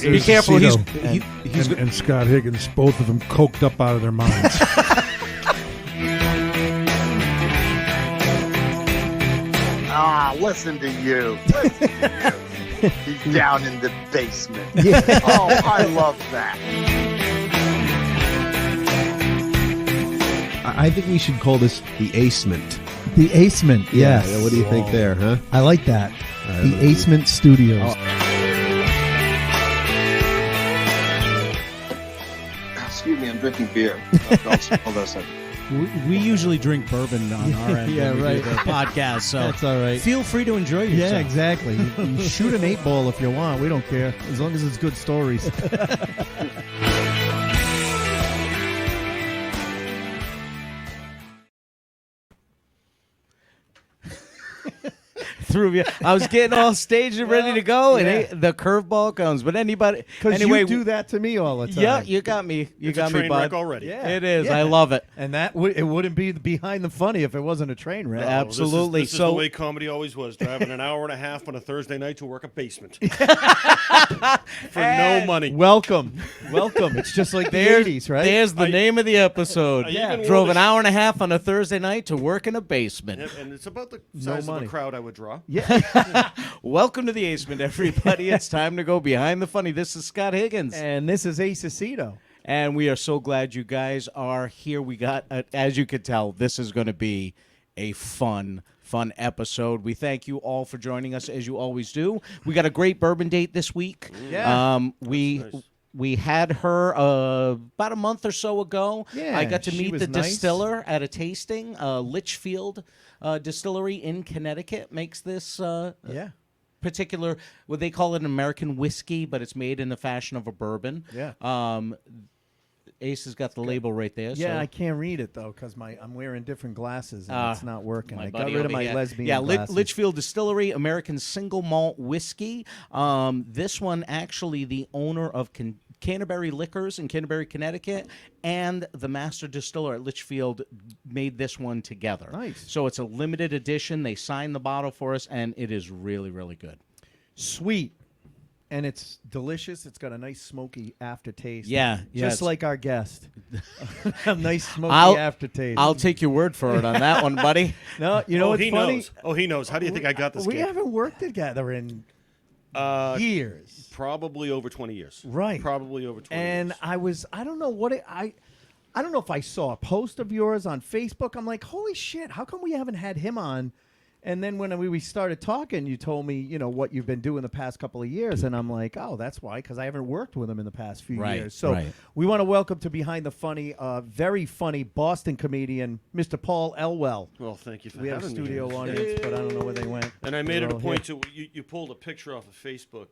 Be careful. He's and Scott Higgins, both of them coked up out of their minds. Listen to you. He's down in the basement. Yeah. Oh, I love that. I think we should call this the Acement. The Acement, yes. Yeah, what do you think there, huh? I like that. The Acement Studios. Excuse me, I'm drinking beer. Hold on a second. We usually drink bourbon on our end Yeah, when we right. do the podcast, so That's all right. feel free to enjoy yourself. Yeah, exactly. You shoot an 8-ball if you want. We don't care, as long as it's good stories. Through me. I was getting all staged and ready to go, and the curveball comes. But anyway, you do that to me all the time. Yeah, you got me. You It's got a me, train bud. wreck already. Yeah. It is. Yeah. I love it. And it wouldn't be behind the funny if it wasn't a train wreck. Absolutely. This is the way comedy always was, driving an hour and a half on a Thursday night to work a basement. For no money. Welcome. It's just like the 80s, right? There's the name of the episode. I even wore Drove the an hour and a half on a Thursday night to work in a basement. Yep, and it's about the size of money. the crowd I would draw. Yeah. Welcome to the Acement, everybody. It's time to go behind the funny. This is Scott Higgins. And this is Ace Aceto. And we are so glad you guys are here. We got, as you could tell, this is going to be a fun episode. We thank you all for joining us, as you always do. We got a great bourbon date this week. Yeah. We had her about a month or so ago. Yeah, I got to she meet was the nice. distiller at a tasting. Litchfield Distillery in Connecticut makes this particular, what they call it, an American whiskey, but it's made in the fashion of a bourbon. Yeah. Ace has got the label right there. Yeah, so. I can't read it, though, because I'm wearing different glasses, and it's not working. I got buddy rid of over my here. lesbian glasses. Litchfield Distillery, American single malt whiskey. This one, actually, the owner of Canterbury Liquors in Canterbury, Connecticut, and the master distiller at Litchfield made this one together. Nice. So it's a limited edition. They signed the bottle for us, and it is really, really good. Sweet. And it's delicious. It's got a nice smoky aftertaste. Yeah. Just like our guest. A nice smoky aftertaste. I'll take your word for it on that one, buddy. No, you know what's he funny? knows. Oh, he knows. How do you think I got this We gig? haven't worked together in years. Probably over 20 years. Right. Probably over 20 And years. I don't know what I don't know if I saw a post of yours on Facebook. I'm like, holy shit, how come we haven't had him on? And then when we started talking, you told me, what you've been doing the past couple of years. And I'm like, oh, that's why, because I haven't worked with him in the past few years. So we want to welcome to Behind the Funny, very funny Boston comedian, Mr. Paul Elwell. Well, thank you for We have a having me. studio audience, but I don't know where they went. And I made it They're a all point to you pulled a picture off of Facebook.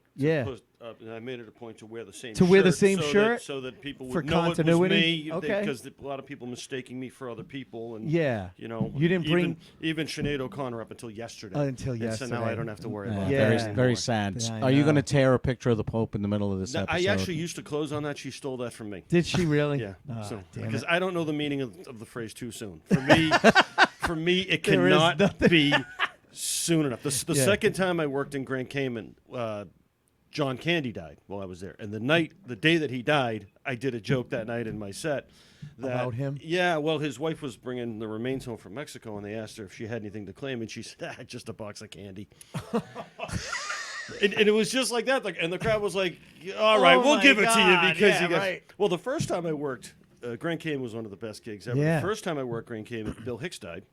And I made it a point to wear the same To shirt. wear the same shirt? So that people For would know continuity? it was me. Okay. Because a lot of people mistaking me for other people. And Yeah. You know, You didn't bring even Sinead O'Connor up until yesterday. Until And yesterday. So now I don't have to worry about Yeah. that. Very, very sad. Yeah, I Are you know. going to tear a picture of the Pope in the middle of this No, episode? I actually used to close on that. She stole that from me. Did she really? Yeah. Oh, damn Because it. I don't know the meaning of the phrase too soon. For me, it There is cannot nothing. be soon enough. The Yeah. second time I worked in Grand Cayman, John Candy died while I was there, and the day that he died, I did a joke that night in my set. About him? Yeah, well, his wife was bringing the remains home from Mexico, and they asked her if she had anything to claim, and she said, just a box of candy. and it was just like that, and the crowd was like, all right, we'll give it to you because you got. right. Well, the first time I worked, Grand Cayman was one of the best gigs ever. Yeah. The first time I worked Grand Cayman, Bill Hicks died.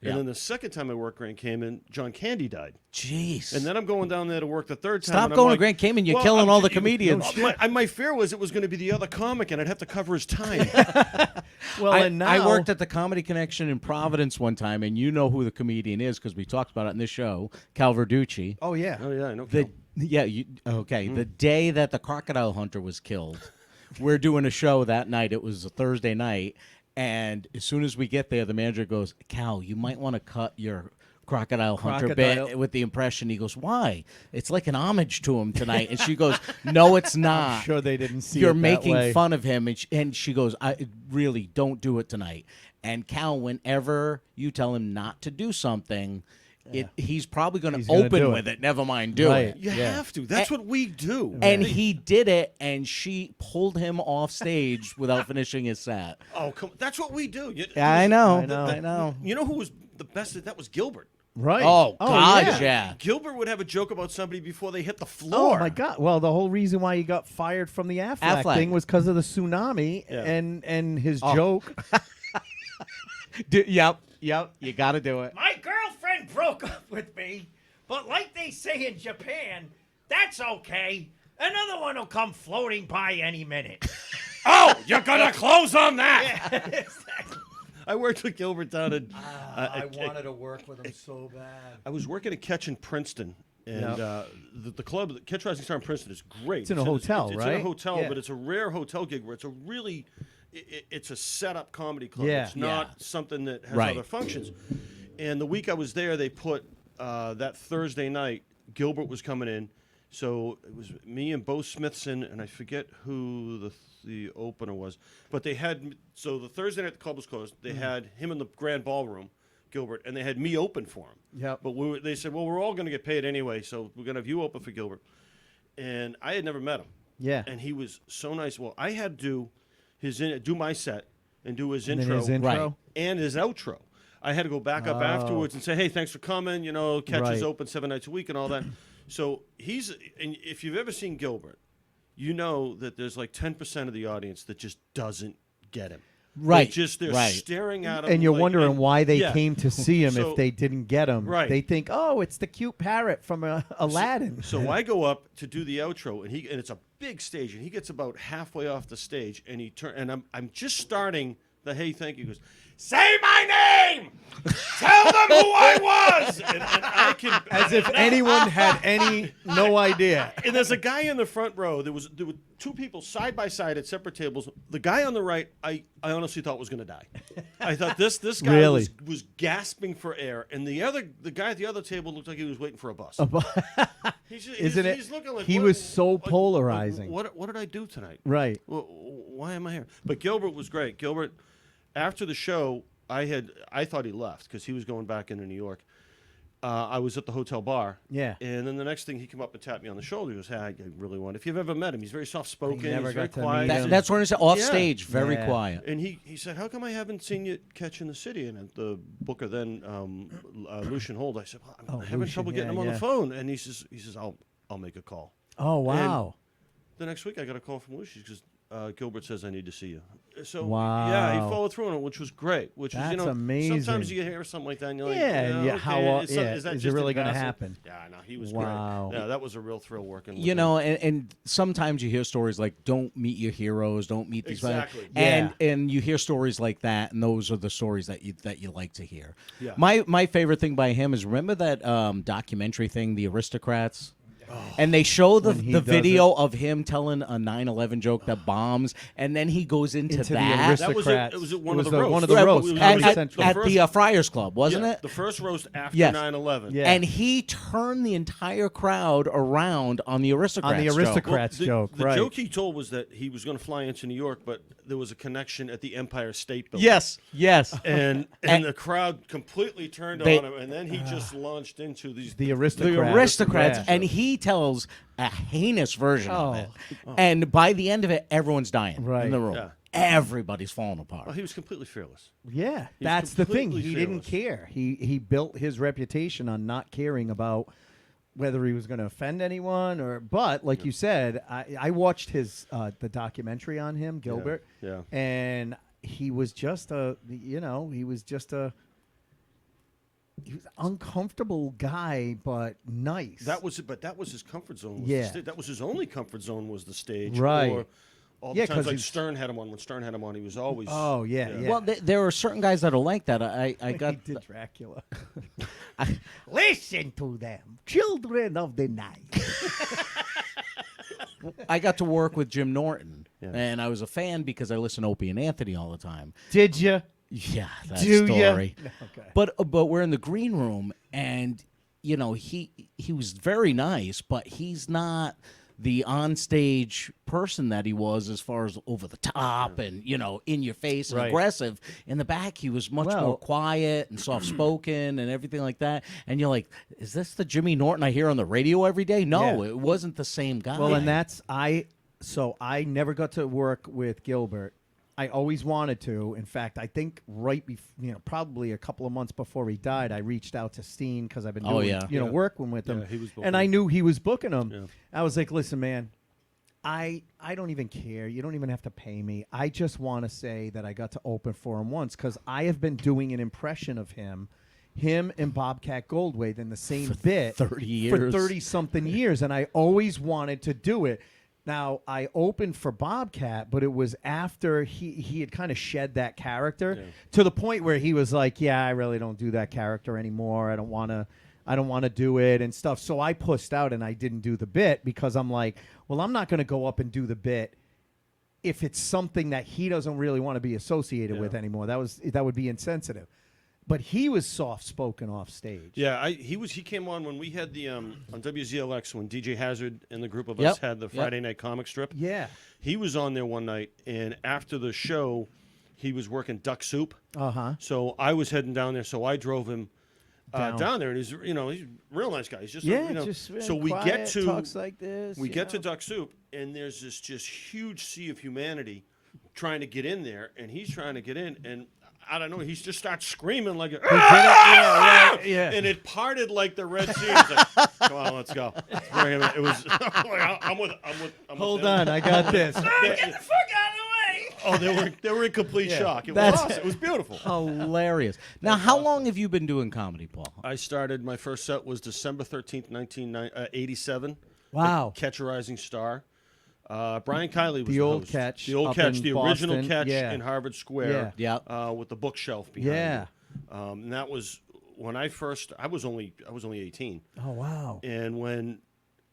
Yeah. And then the second time I worked Grand Cayman, John Candy died. Jeez. And then I'm going down there to work the third time. Stop and I'm going to like, Grand Cayman. You're well, killing all the you- comedians. My fear was it was going to be the other comic, and I'd have to cover his time. Well, and now I worked at the Comedy Connection in Providence one time, and you know who the comedian is because we talked about it in this show, Cal Verducci. Oh yeah. Oh, yeah, I know. The day that the crocodile hunter was killed, we're doing a show that night. It was a Thursday night, and as soon as we get there, the manager goes, "Cal, you might want to cut your Crocodile Hunter Crocodile. bit with the impression. He goes, "Why? It's like an homage to him tonight." And she goes, "No, it's not. I'm sure they didn't see You're it that making way. fun of him." And she goes, "I really don't do it tonight." And Cal, whenever you tell him not to do something, he's probably going He's to gonna open do with it. it. Never mind do Right. it. You Yeah. have to. That's what we do. And he did it, and she pulled him off stage without finishing his set. Oh, come. That's what we do. I know. I know. You know who was the best at that? Was Gilbert. Right. Oh, God, yeah. yeah. Gilbert would have a joke about somebody before they hit the floor. Oh my God! Well, the whole reason why he got fired from the Affleck Affleck. thing was because of the tsunami Yeah. and his joke. Yep. You got to do it. My girlfriend broke up with me, but like they say in Japan, that's okay. Another one will come floating by any minute. Oh, you're gonna close on that. I worked with Gilbert down at. I wanted to work with him so bad. I was working at Catch in Princeton, and the club, Catch Rising Star in Princeton, is great. It's in a hotel, it's right? in a hotel, Yeah. but it's a rare hotel gig where it's a really, it's a set-up comedy club. Yeah. It's not something that has Right. other functions. And the week I was there, they put that Thursday night. Gilbert was coming in, so it was me and Bo Smithson, and I forget who the opener was, but they had so the Thursday night the club was closed. They had him in the grand ballroom, Gilbert, and they had me open for him. Yep. But they said, well, we're all going to get paid anyway, so we're going to have you open for Gilbert. And I had never met him. Yeah. And he was so nice. Well, I had to do my set and do his And then intro, his intro. Right. and his outro. I had to go back up afterwards and say, hey, thanks for coming. You know, Catch is Right. open 7 nights a week and all that. So and if you've ever seen Gilbert, you know that there's like 10% of the audience that just doesn't get him. Right. They're right. staring at him. And you're like- wondering why they yeah. came to see him So- if they didn't get him. Right. They think, oh, it's the cute parrot from Aladdin. So I go up to do the outro, and it's a big stage, and he gets about halfway off the stage, and I'm just starting the hey, thank you. He goes, say my name, tell them who I was, and I can As if anyone had no idea. And there's a guy in the front row. There were two people side by side at separate tables. The guy on the right, I honestly thought was going to die. I thought this guy Really? was gasping for air, and the guy at the other table looked like he was waiting for a bus. Isn't it? He's looking like He what- was so like, polarizing. What did I do tonight? Right. Why am I here? But Gilbert was great. Gilbert, after the show, I thought he left because he was going back into New York. I was at the hotel bar. Yeah. And then the next thing, he came up and tapped me on the shoulder. He goes, hey, I really want. If you've ever met him, he's very soft-spoken. I never He's very got to quiet. meet him. That's when it's off Yeah. stage, very Yeah. quiet. And he said, how come I haven't seen you Catch in the City? And the booker then, Lucian Holt, I said, well, I'm having Lucian, trouble getting yeah, him on yeah. the phone. And he says, I'll make a call. Oh, wow. The next week, I got a call from Lucian because Gilbert says I need to see you. So Wow. yeah, he followed through on it, which was great. Which is, That's amazing. Sometimes you hear something like that, and you're like, Yeah, and okay, how is is that it just really going to happen? Yeah, no, he was Wow. great. Yeah, that was a real thrill working with You him. know, and sometimes you hear stories like, don't meet your heroes, don't meet these Exactly. and you hear stories like that, and those are the stories that you like to hear. Yeah. My favorite thing by him is, remember that documentary thing, The Aristocrats? And they show the When he does video of him telling a 9/11 joke that bombs, and then he goes into Into the that. That was Aristocrats. it was at one It of was the roasts. one of the Right, roasts. It was at, the at, Central. at first- the Friars Club, wasn't yeah, it? The first roast after Yes. 9/11. Yeah. And he turned the entire crowd around on the Aristocrats. On the joke. Aristocrats. the joke, the right. joke he told was that he was going to fly into New York, but there was a connection at the Empire State Building. Yes. And And- the crowd completely turned They- on him, and then he just launched into these. The The Aristocrats. Aristocrats, Yeah. and he tells a heinous version of Oh. it. And by the end of it, everyone's dying Right. in the room. Yeah. Everybody's falling apart. Well, he was completely fearless. Yeah, that's the thing. completely He didn't fearless. care. He built his reputation on not caring about whether he was going to offend anyone or. But like you said, I watched his the documentary on him, Gilbert. Yeah. And he was just he was an uncomfortable guy, but nice. That was his comfort zone. Was Yeah. the that was his only comfort zone was the stage. Right. Or all Yeah, the 'cause times like he's- Stern had him on. When Stern had him on, he was always. Oh, yeah. Well, there are certain guys that are like that. I got he did Dracula. Listen to them, children of the night. I got to work with Jim Norton, Yeah. and I was a fan because I listened to Opie and Anthony all the time. Did you? Yeah, that Do ya? story. Okay. But we're in the green room, and he was very nice, but he's not the onstage person that he was as far as over the top and in your face and Right. aggressive. In the back, he was much Well- more quiet and soft spoken and everything like that. And you're like, is this the Jimmy Norton I hear on the radio every day? No, Yeah. it wasn't the same guy. Well, and that's So I never got to work with Gilbert. I always wanted to. In fact, I think right before, probably a couple of months before he died, I reached out to Steen because I've been doing, working with him. Yeah, he was booking and I him. knew he was booking him. Yeah. I was like, listen, man, I don't even care. You don't even have to pay me. I just want to say that I got to open for him once because I have been doing an impression of him and Bobcat Goldthwait in the same bit 30 years. for 30-something years, and I always wanted to do it. Now, I opened for Bobcat, but it was after he had kind of shed that character to the point where he was like, yeah, I really don't do that character anymore. I don't want to do it and stuff. So I pushed out and I didn't do the bit because I'm like, well, I'm not going to go up and do the bit if it's something that he doesn't really want to be associated with anymore. That would be insensitive. But he was soft-spoken off stage. Yeah, he came on when we had the on WZLX when DJ Hazard and the group of us had the Friday night comic strip. Yeah. He was on there one night, and after the show, he was working Duck Soup. Uh-huh. So I was heading down there, so I drove him down there, and he's he's a real nice guy. He's just just so we quiet, get to talks like this. we get to Duck Soup, and there's this just huge sea of humanity trying to get in there, and he's trying to get in, and I don't know. He just starts screaming like, yeah. and it parted like the Red Sea. He's like, come on, let's go. It was. I'm with. Hold with them. on, I got this. Get the fuck out of the way! Oh, they were in complete shock. It was That's- awesome. It was beautiful. hilarious. Now, how long have you been doing comedy, Paul? I started. My first set was December 13th, 1987. Wow. Catch a Rising Star. Brian Kiley was The the old host. Catch The old up Catch, in the original Boston. Catch Yeah. in Harvard Square. Yeah. With the bookshelf behind Yeah. it. And that was when I was only 18. Oh, wow. And when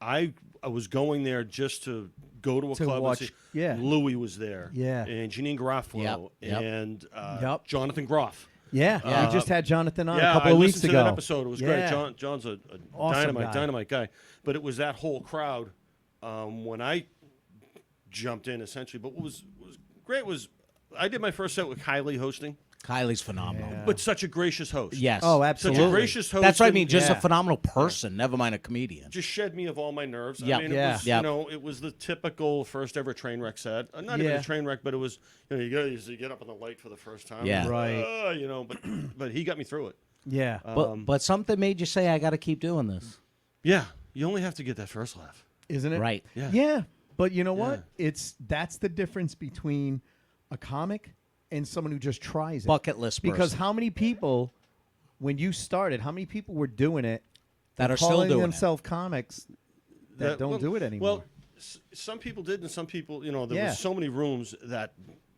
I was going there just to go to a To club watch- and see, yeah. Louis was there. Yeah. And Janine Garofalo. Yep. And Yep. Jonathan Groff. Yeah, we just had Jonathan on a Yeah, couple I of weeks listened ago. to that episode. It was Yeah. great. John's a Awesome dynamite guy. But it was that whole crowd when I jumped in, essentially. But what was great was I did my first set with Kylie hosting, Kylie's phenomenal. but such a gracious host. Yes. Oh, Such absolutely. a gracious host. That's what I and mean. Just a Yeah. phenomenal person, never mind a comedian. just shed me of all my nerves. Yep. I mean, Yeah. it was, Yep. it was the typical first ever train wreck set. Not even Yeah. a train wreck, but it was, you get up on the light for the first time. Yeah. Right. But he got me through it. Yeah. But something made you say, I got to keep doing this. Yeah. You only have to get that first laugh. Isn't it? Right. Yeah. Yeah. But you know what? That's the difference between a comic and someone who just tries it. Bucket list Because person. how many people, when you started, how many people were doing it That and are still calling doing it. themselves comics that don't well- do it anymore? Well, some people did, and some people, there Yeah. was so many rooms that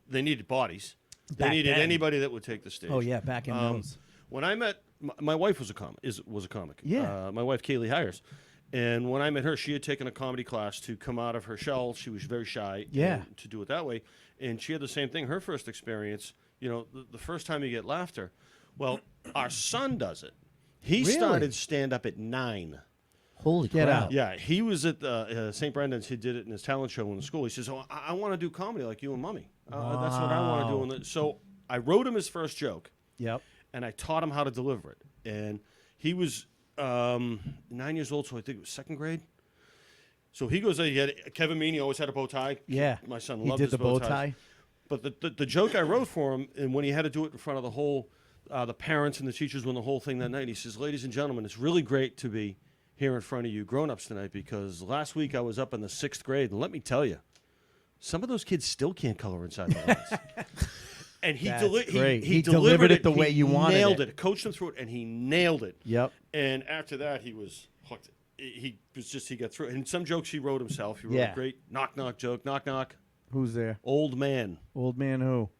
they needed bodies. They Back needed then. anybody that would take the stage. Oh, yeah, back in those. When I met my wife was a comic. Yeah. My wife Kaylee Hires, and when I met her, she had taken a comedy class to come out of her shell. She was very shy. Yeah. and to do it that way, and she had the same thing. Her first experience, the first time you get laughter. Well, our son does it. He Really? started stand up at 9. Holy Get crap. out. Yeah, he was at St. Brendan's. He did it in his talent show in the school. He says, "Oh, I want to do comedy like you and Mommy. That's what I want to do." And so I wrote him his first joke, Yep. and I taught him how to deliver it. And he was 9 years old, so I think it was second grade. So he goes, he had Kevin Meaney always had a bow tie. Yeah. My son He loved did his the bow ties. tie. But the joke I wrote for him, and when he had to do it in front of the whole, the parents and the teachers when the whole thing that night, he says, "Ladies and gentlemen, it's really great to be here in front of you grown-ups tonight because last week I was up in the 6th grade, and let me tell you, some of those kids still can't color inside the lines." And he, That's deli- great. he He delivered delivered it the he way you wanted nailed it. it. Coached him through it, and he nailed it. Yep. And after that, he was hooked. He got through it. And some jokes he wrote himself. He wrote Yeah. a great knock-knock joke. Knock, knock. Who's there? Old man. Old man who?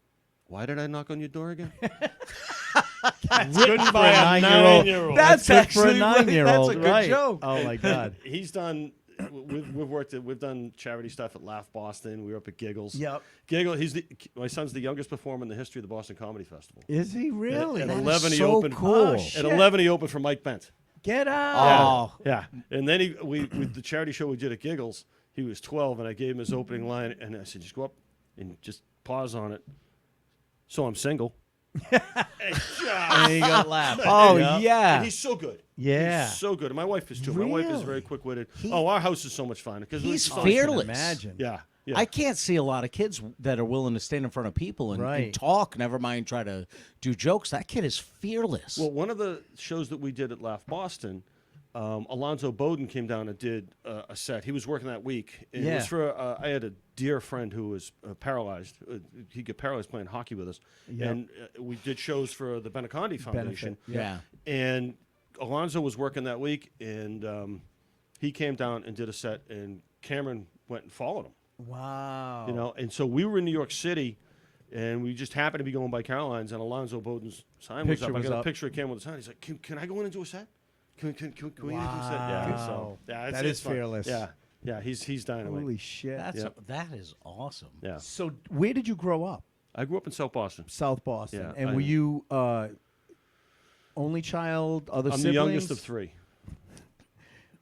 Why did I knock on your door again? Written by a 9-year-old. That's good for a actually- 9-year-old. that's a good right. joke. Oh, my God. He's done we've done charity stuff at Laugh Boston. We were up at Giggles. Yep. Giggle. My son's the youngest performer in the history of the Boston Comedy Festival. Is he really? At That is 11, he so opened. cool. Oh, At shit. 11, he opened for Mike Bent. Get out. Oh, Yeah, and then with the charity show we did at Giggles, he was 12, and I gave him his opening line, and I said, just go up and just pause on it. So I'm single. And he got laughed. oh And yeah. he's so good. Yeah. He's so good. And my wife is too. My wife is Really? very quick-witted. Our house is so much fun because He's I can fearless. imagine. Yeah, yeah. I can't see a lot of kids that are willing to stand in front of people and Right. talk, never mind try to do jokes. That kid is fearless. Well, one of the shows that we did at Laugh Boston, Alonzo Bowden came down and did a set. He was working that week. And It Yeah. was for I had a dear friend who was paralyzed. He got paralyzed playing hockey with us, Yep. and we did shows for the Benecondi Foundation. yeah. And Alonzo was working that week, and he came down and did a set, and Cameron went and followed him. Wow. You know, and so we were in New York City, and we just happened to be going by Caroline's, and Alonzo Bowden's sign was Picture up. was I got up. a picture of Cameron with the sign. He's like, "Can I go in and do a set? Can we get into a set?" Yeah, so Wow. yeah, That it's is fun. fearless. Yeah, he's dynamite. Holy shit. That is awesome. Yeah, So where did you grow up? I grew up in South Boston. South Boston. Yeah, And I were am. you only child, other I'm siblings? the youngest of three.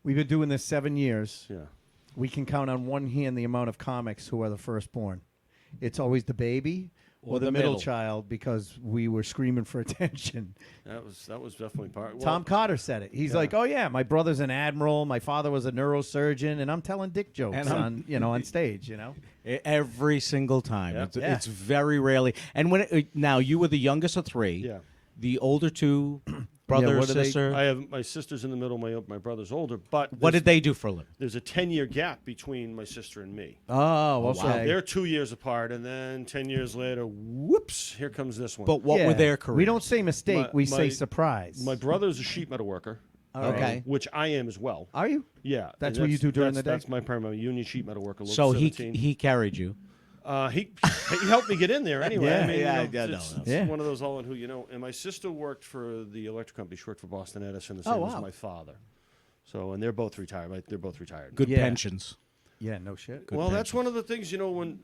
We've been doing this 7 years. Yeah, We can count on one hand the amount of comics who are the firstborn. It's always the baby or the middle child because we were screaming for attention. that was definitely part. Well, Tom Cotter said it. He's like, "Oh yeah, my brother's an admiral. My father was a neurosurgeon, and I'm telling dick jokes And I'm- on stage. You know, Every single time. Yeah. It's, Yeah. it's very rarely. And now you were the youngest of three. Yeah. The older two, brother, what do they- sister. I have my sister's in the middle. My brother's older, but what did they do for a living? there's a 10-year gap between my sister and me. oh, So okay. they're 2 years apart, and then 10 years later, whoops, here comes this one. But what Yeah. were their careers? We don't say mistake. we say my- surprise. My brother's a sheet metal worker. All right. Okay. Which I am as well. Are you? Yeah. That's and what you do during that's- the day? That's my primary union sheet metal worker. So Local he 17. he carried you. He helped me get in there anyway. Yeah, I mean, yeah, you know, I it's, know. it's Yeah. one of those all in who you know. And my sister worked for the electric company. She worked for Boston Edison, the same Oh, as wow. my father. So, and they're both retired. They're both retired. Good Yeah. pensions. Yeah. No shit. Well, that's one of the things, you know, when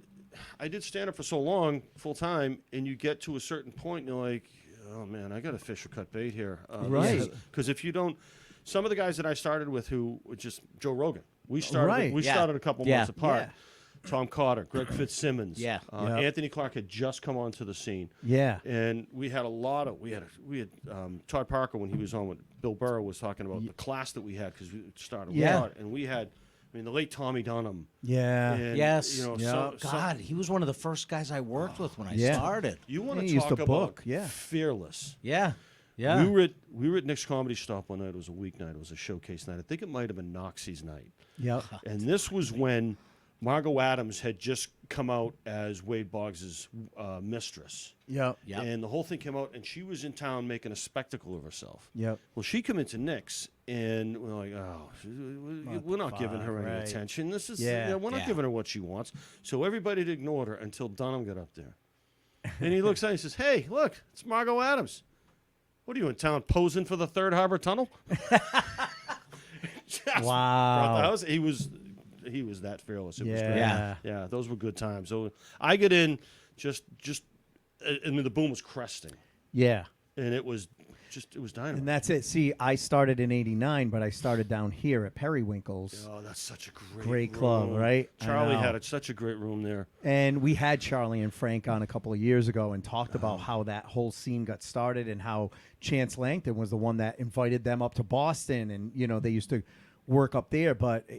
I did stand up for so long, full time, and you get to a certain point, and you're like, oh man, I got to fish or cut bait here. Right. Because if you don't, some of the guys that I started with who were just Joe Rogan. We started. Right. We Yeah. started a couple Yeah. months apart. Yeah. Tom Cotter, Greg Fitzsimmons. Yeah. Yep. Anthony Clark had just come onto the scene. Yeah. And we had a lot of we had Todd Parker when he was on with Bill Burr was talking about the class that we had because we started Yeah. a lot, and we had the late Tommy Dunham. Yeah. And, Yes. you know, Yeah. God, he was one of the first guys I worked with when I Yeah. started. you want He to used talk to about book, yeah. fearless. Yeah. Yeah. We were at Nick's Comedy Stop one night. It was a weeknight. It was a showcase night. I think it might have been Noxie's night. Yep. And this was when Margot Adams had just come out as Wade Boggs' mistress. Yep. Yep. And the whole thing came out, and she was in town making a spectacle of herself. Yep. Well, she come into Nick's, and we're like, oh, we're not giving her any right. attention. This is, Yeah. we're not Yeah. giving her what she wants. So everybody had ignored her until Dunham got up there. And he looks at her and he says, hey, look, it's Margot Adams. What are you in town posing for the Third Harbor Tunnel? Just Wow. brought the house. He was that fearless. It was great. Yeah. Yeah, those were good times. So I get in just I mean the boom was cresting, Yeah. and it was dynamite. And that's it. See, I started in '89, but I started down here at Periwinkle's. Oh, that's such a Great club, room. right? I Charlie know. had such a great room there. And we had Charlie and Frank on a couple of years ago and talked about how that whole scene got started and how Chance Langton was the one that invited them up to Boston, and they used to work up there. But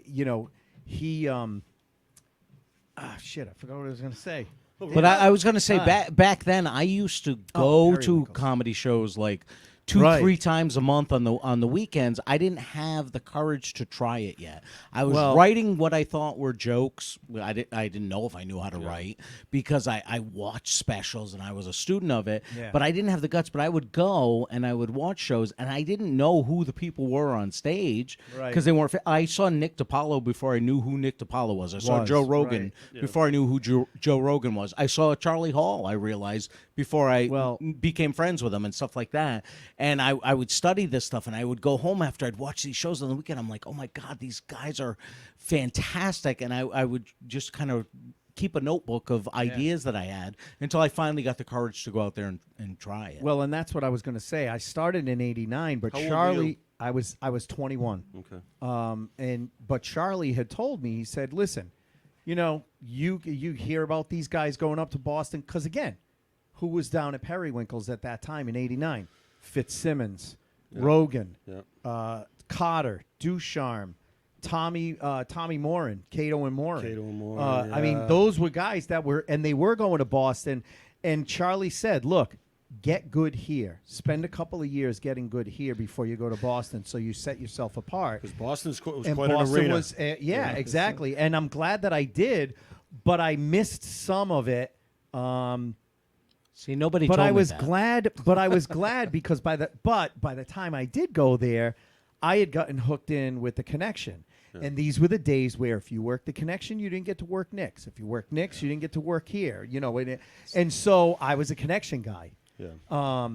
he shit, I forgot what I was gonna say. But I was going to say back then I used to go to Periwinkles. comedy shows like 2, Right. 3 times a month on the weekends. I didn't have the courage to try it yet. I was Well- writing what I thought were jokes. I didn't know if I knew how to write because I watched specials and I was a student of it. Yeah. But I didn't have the guts. But I would go and I would watch shows and I didn't know who the people were on stage Right. because they weren't. I saw Nick DiPaolo before I knew who Nick DiPaolo was. I saw Was, Joe Rogan right. before I knew who Joe Rogan was. I saw Charlie Hall, I realized, before I Well- became friends with him and stuff like that. And I would study this stuff, and I would go home after I'd watch these shows on the weekend. I'm like, oh my God, these guys are fantastic. And I would just kind of keep a notebook of ideas that I had until I finally got the courage to go out there and try it. Well, and that's what I was going to say. I started in '89, but How old were Charlie, you? I was 21. Okay. But Charlie had told me, he said, listen, you hear about these guys going up to Boston because again, who was down at Periwinkle's at that time in '89? Fitzsimmons, Rogan, Cotter, Ducharme, Tommy Morin, Cato and Morin. Cato and Morin, I mean, those were guys that were, and they were going to Boston. And Charlie said, look, get good here. Spend a couple of years getting good here before you go to Boston, so you set yourself apart. Because Boston's was And quite Boston an arena. was, exactly. And I'm glad that I did, but I missed some of it. See, nobody But told I me was that. glad. But I was glad because by the time I did go there, I had gotten hooked in with the connection. And these were the days where if you worked the connection, you didn't get to work Nick's. If you worked Nick's, you didn't get to work here. And so I was a connection guy. Yeah.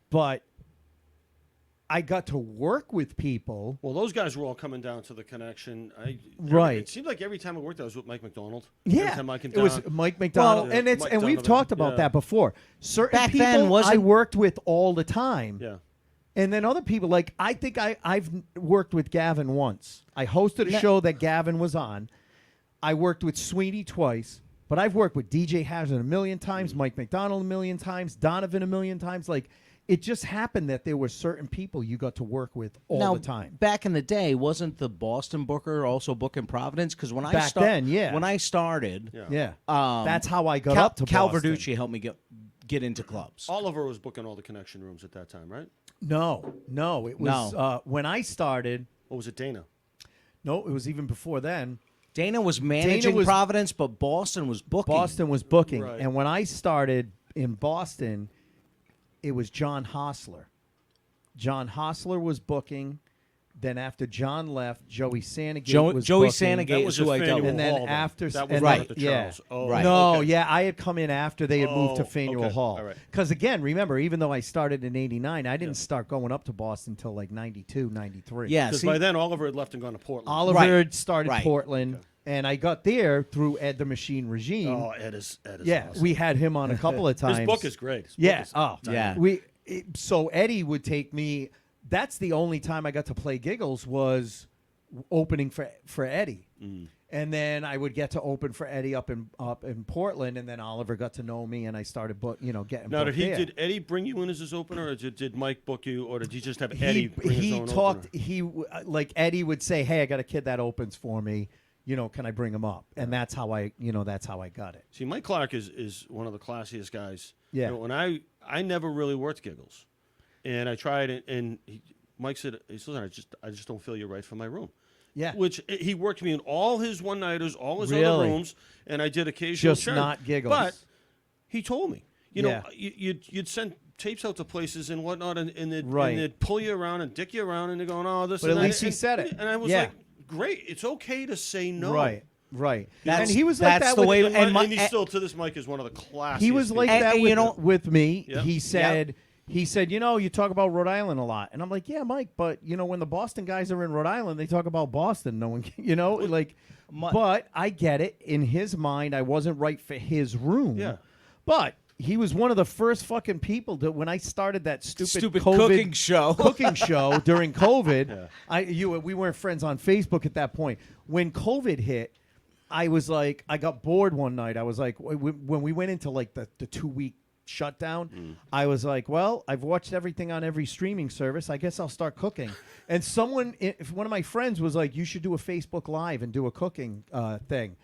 But I got to work with people. Well, those guys were all coming down to the connection. Right. It seemed like every time I worked, I was with Mike McDonald. Yeah, Every time I came it was down. Mike McDonald, Well, and Mike we've Donovan, talked about yeah. that before. Certain Back people then, I worked with all the time. Yeah. And then other people, like I think I've worked with Gavin once. I hosted a show that Gavin was on. I worked with Sweeney twice, but I've worked with DJ Hazard a million times, Mike McDonald a million times, Donovan a million times. Like it just happened that there were certain people you got to work with all now, the time. Back in the day, wasn't the Boston booker also booking Providence? Because when Back then, yeah. when I started, Yeah, Um, that's how I got up to Cal Boston. Verducci helped me get into clubs. Oliver was booking all the connection rooms at that time, right? No, it was No. when I started. Or was it Dana? No, it was even before then. Dana was managing was- Providence, but Boston was booking. Boston was booking, Right. and when I started in Boston, it was John Hostler. John Hostler was booking. Then after John left, Joey Sandegate was Joey booking. Sandegate That was is who I at dealt Faneuil with. And then Hall, after- that was and not right, at the yeah. Charles. Oh, Right. No, okay. yeah, I had come in after they had moved to Oh, Faneuil okay. Hall. All right. Because again, remember, even though I started in '89, I didn't start going up to Boston until like '92, '93. Yeah, Because see, by then Oliver had left and gone to Portland. Oliver Right. had started Right. Portland, and I got there through Ed the Machine Regime. Oh, Ed is yeah, awesome. we had him on a couple of times. His book is great. His book Yeah. is Oh, Yeah. So Eddie would take me. That's the only time I got to play giggles was opening for Eddie, and then I would get to open for Eddie up in Portland, and then Oliver got to know me, and I started getting. Now, booked did there. did Eddie bring you in as his opener, or did Mike book you, or did he just have Eddie bring his he own talked. opener? Like Eddie would say, "Hey, I got a kid that opens for me. Can I bring him up?" And that's how I got it. See, Mike Clark is one of the classiest guys. Yeah. When I never really worked giggles, and I tried it, and Mike said, "Listen, I just don't feel you're right for my room." Yeah. Which he worked me in all his one-nighters, all his other Really? rooms, and I did occasional Just churn. not giggles. But he told me, Yeah. you'd send tapes out to places and whatnot, and Right. they'd pull you around and dick you around, and they're going, "Oh, this." But and at that," least he and- said it. and I was Yeah. like, "Great, it's okay to say no." Right. That's- And he was like that's that the with way- And, And he's still to this Mike is one of the classiest. He was like people. that And with, you know- with me. Yep. He said, you talk about Rhode Island a lot. And I'm like, yeah, Mike, but, when the Boston guys are in Rhode Island, they talk about Boston. No one, but I get it. In his mind, I wasn't right for his room. Yeah. But he was one of the first fucking people that when I started that stupid COVID cooking show. cooking show during COVID. We weren't friends on Facebook at that point. When COVID hit, I was like, I got bored one night. I was like, when we went into like the 2-week shutdown, I was like, well, I've watched everything on every streaming service. I guess I'll start cooking. And one of my friends was like, you should do a Facebook Live and do a cooking thing.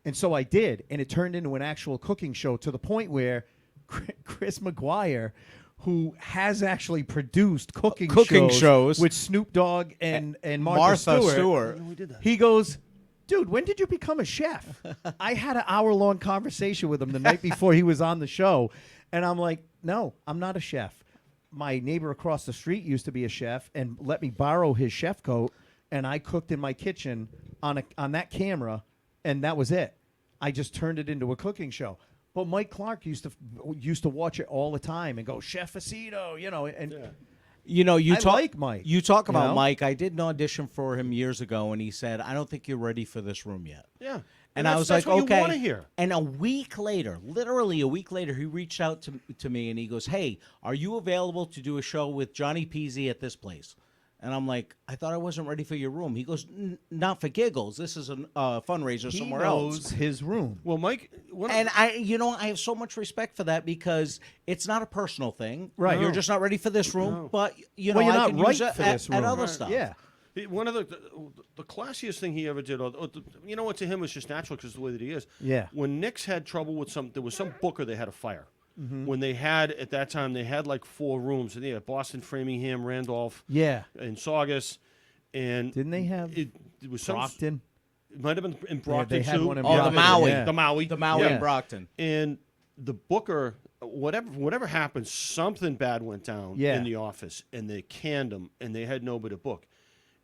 And so I did, and it turned into an actual cooking show to the point where Chris McGuire, who has actually produced cooking shows with Snoop Dogg and Martha Stewart, we did that. he goes, dude, when did you become a chef? I had an hour-long conversation with him the night before he was on the show, and I'm like, no, I'm not a chef. My neighbor across the street used to be a chef and let me borrow his chef coat, and I cooked in my kitchen on that camera, and that was it. I just turned it into a cooking show. But Mike Clark used to watch it all the time and go Chef Aceto, and You know, I like Mike, You talk you about know? Mike. I did an audition for him years ago, and he said, "I don't think you're ready for this room yet." Yeah. And I that's- was that's like, what okay. You want to hear. And a week later, literally a week later, he reached out to me and he goes, "Hey, are you available to do a show with Johnny Peasy at this place?" And I'm like, "I thought I wasn't ready for your room." He goes, "Not for giggles. This is a fundraiser he somewhere knows else." his room. Well, Mike, And I have so much respect for that because it's not a personal thing. Right. You're No. just not ready for this room, No. but you're Well, you're I not can right use it for this at room. other Right. stuff. Yeah. One of the classiest thing he ever did, you know what, to him was just natural because the way that he is. Yeah. When Knicks had trouble with there was some booker they had to fire. Mm-hmm. When they had, at that time, they had like 4 rooms. And they had Boston, Framingham, Randolph, Yeah. and Saugus. And Didn't they have it was some. Brockton? It might have been in Brockton, they had too. one in Oh, the Brockton, Maui. yeah. The Maui. The Maui Yeah. and Brockton. And the booker, whatever happened, something bad went down Yeah. in the office, and they canned him, and they had nobody to book.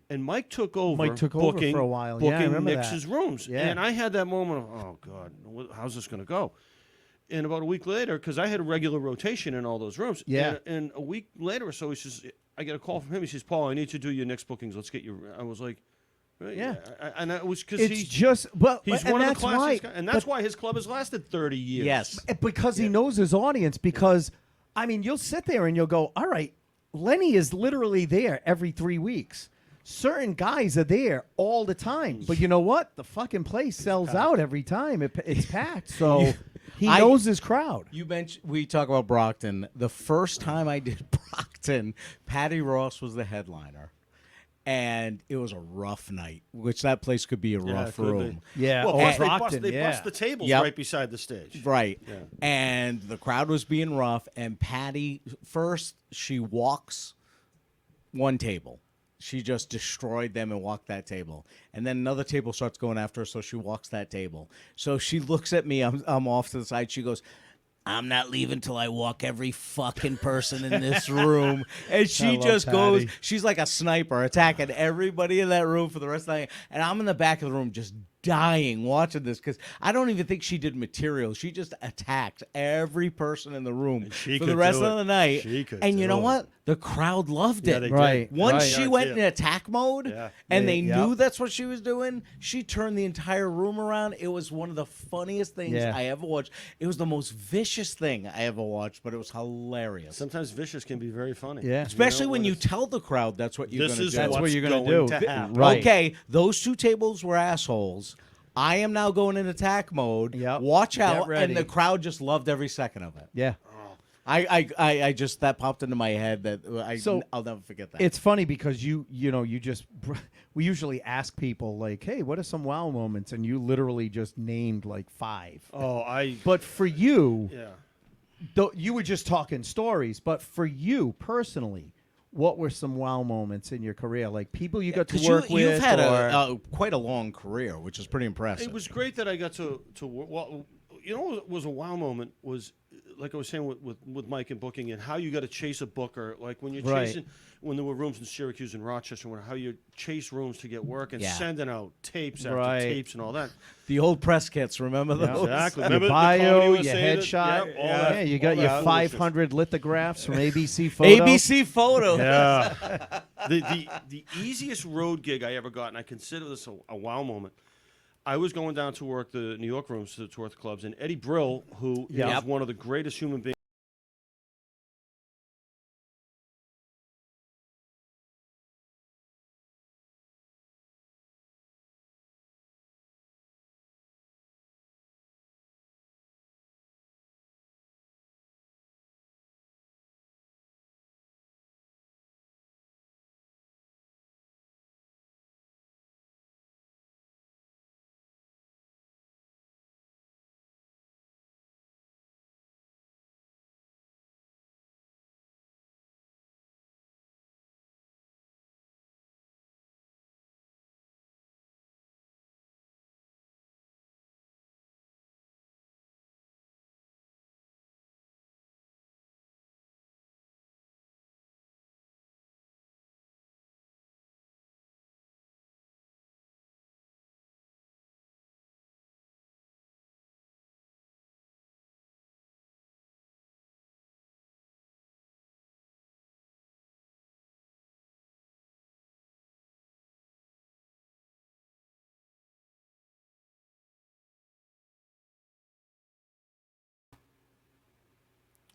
And Mike took over. Mike took over booking, for a while. Booking Yeah, I remember Knicks's that. rooms. Yeah. And I had that moment of, oh God, how's this going to go? And about a week later, because I had a regular rotation in all those rooms. Yeah. And a week later or so, he says, I get a call from him. He says, "Paul, I need to do your next bookings. Let's get you." I was like, Yeah. And it was because It's just well, he's and one of the that's classiest why, guys, and that's why his club has lasted 30 years. Yes. because he knows his audience. Because I mean, you'll sit there and you'll go, "All right, Lenny is literally there every 3 weeks." Certain guys are there all the time, but you know what? The fucking place sells out every time. It's packed, so he knows his crowd. You mentioned we talk about Brockton. The first time I did Brockton, Patty Ross was the headliner, and it was a rough night. Which that place could be a Yeah, rough it could be. room. Yeah, Well, oh, plus Brockton, they yeah. bust the tables Yep. right beside the stage. Right. Yeah. And the crowd was being rough, and Patty first she walks one table. She just destroyed them and walked that table. And then another table starts going after her, so she walks that table. So she looks at me, I'm off to the side. She goes, "I'm not leaving till I walk every fucking person in this room." And she love just goes, Patty. she's like a sniper attacking everybody in that room for the rest of the night. And I'm in the back of the room just dying watching this because I don't even think she did material. She just attacked every person in the room she for the could rest do of it. the night. She could And you do know it. what? The crowd loved Yeah, it. they did. Right. Once Right. she Yeah, went yeah. in attack mode Yeah. and they Yep. knew that's what she was doing, she turned the entire room around. It was one of the funniest things Yeah. I ever watched. It was the most vicious thing I ever watched, but it was hilarious. Sometimes vicious can be very funny. Yeah. Especially know, when when you it's- tell the crowd that's what you're This going to is do. That's what what's you're gonna going do. to happen. Right. Okay, those 2 tables were assholes. I am now going in attack mode. Yep. Watch Get out. ready. And the crowd just loved every second of it. Yeah. I just, that popped into my head that So, I'll never forget that. It's funny because you just we usually ask people like, "Hey, what are some wow moments?" and you literally just named like 5. Oh, But for you, yeah. you were just talking stories. But for you personally, what were some wow moments in your career? Like people you got to 'Cause work with, you've had or quite a long career, which is pretty impressive. It was great that I got to work. Well, you know what was a wow moment was, like I was saying with Mike and booking and how you got to chase a booker. Like when you're Right. chasing, when there were rooms in Syracuse and Rochester, how you chase rooms to get work and Yeah. sending out tapes after Right. tapes and all that. The old press kits, remember those? Exactly. your Remember the bio, Comedy your USA headshot. Yep, all that- yeah, you got all your that 500 lithographs from ABC Photo. ABC photos. Yeah. the easiest road gig I ever got, and I consider this a wow moment. I was going down to work the New York rooms to work the clubs, and Eddie Brill, who Yep. is one of the greatest human beings.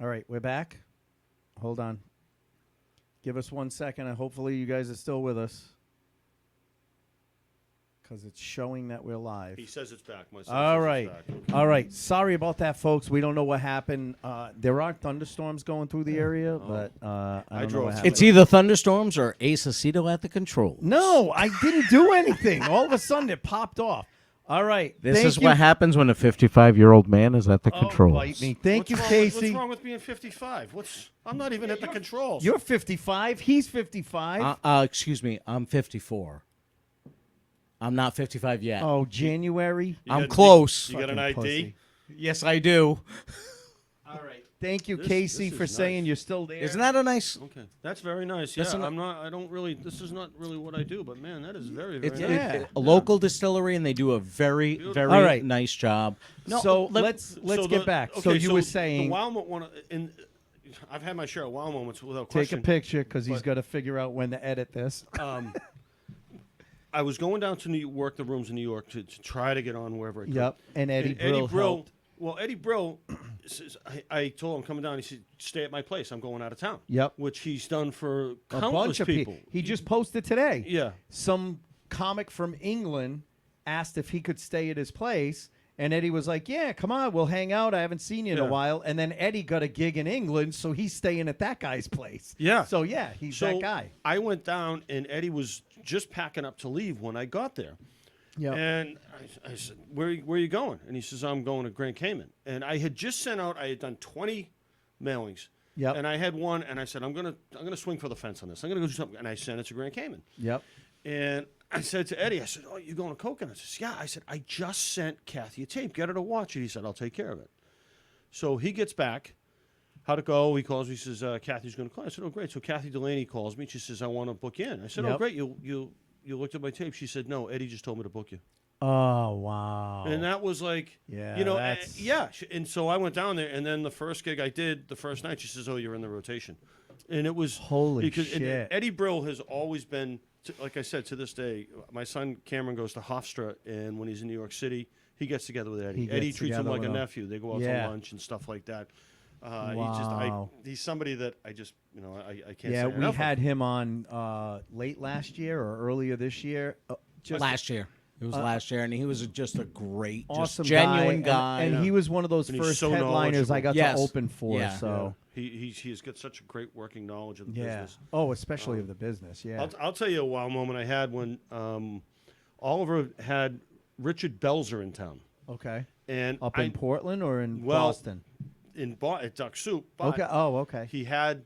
All right, we're back. Hold on. Give us 1 second, and hopefully you guys are still with us. Because it's showing that we're live. He says it's back. My son All says right. it's back. Okay. All right. Sorry about that, folks. We don't know what happened. There are thunderstorms going through the area, but I don't know drove what through happened. It's either thunderstorms or Ace Aceto at the control. No, I didn't do anything. All of a sudden, it popped off. All right. This Thank is you. what happens when a 55-year-old man is at the Oh, controls. bite me. Thank you, What's Casey. wrong with being 55? I'm not even at the controls. You're 55. He's 55. Excuse me, I'm 54. I'm not 55 yet. Oh, January. You I'm got- close. You got an Fucking ID? pussy. Yes, I do. All right. Thank you, This- Casey, this for is saying nice. you're still there. Isn't that a nice? Okay, that's very nice. Yeah, That's an- I'm not. I don't really. This is not really what I do, but man, that is very, very It's nice. Yeah. a local distillery, and they do a very, very All right. nice job. so let's So get the- back. Okay, so you were the saying wow one. I've had my share of wow moments without take question. a picture because he's but- got to figure out when to edit this. I was going down to New York, the rooms in New York, to try to get on wherever I could. Yep. And Eddie Brill helped. Well, Eddie Brill, says, I told him coming down. He said, "Stay at my place. I'm going out of town." Yep. Which he's done for A countless bunch of people. He just posted today. Yeah. Some comic from England asked if he could stay at his place, and Eddie was like, "Yeah, come on, we'll hang out. I haven't seen you in a Yeah. while." And then Eddie got a gig in England, so he's staying at that guy's place. Yeah. So yeah, he's So that guy. I went down, and Eddie was just packing up to leave when I got there. Yeah. And I said, where are you going? And he says, I'm going to Grand Cayman. And I had just sent out, I had done 20 mailings. Yep. And I had one, and I said, I'm gonna swing for the fence on this. I'm gonna go do something. And I sent it to Grand Cayman. Yep. And I said to Eddie, I said, oh, you going to Coconut? I said, yeah. I said, I just sent Kathy a tape. Get her to watch it. He said, I'll take care of it. So he gets back. How'd it go? He calls me. He says, Kathy's going to call. I said, oh, great. So Kathy Delaney calls me. She says, I want to book in. I said, oh, Yep. great. You looked at my tape. She said, no, Eddie just told me to book you. Oh wow. And that was like, Yeah, you know, that's- yeah. And so I went down there, and then the first gig I did, the first night, she says, oh, you're in the rotation. And it was Holy because and shit. Eddie Brill has always been, like I said, to this day, my son Cameron goes to Hofstra, and when he's in New York City, he gets together with Eddie. He Eddie gets treats him together like a with him. nephew. They go out Yeah. to lunch and stuff like that. Wow. He's somebody that I just, you know, I can't Yeah, say we enough had of. him on late last year or earlier this year. Just Last year. It was last year, and he was just a great, awesome just genuine guy. guy. And he was one of those And he's first so headliners I got Yes. to open for. Yeah. So He's got such a great working knowledge of the yeah. business. Oh, especially of the business. Yeah. I'll tell you a wow moment I had when Oliver had Richard Belzer in town. Okay. And Up in Portland or in well, Boston? at Duck Soup. But Okay. Oh, okay. He had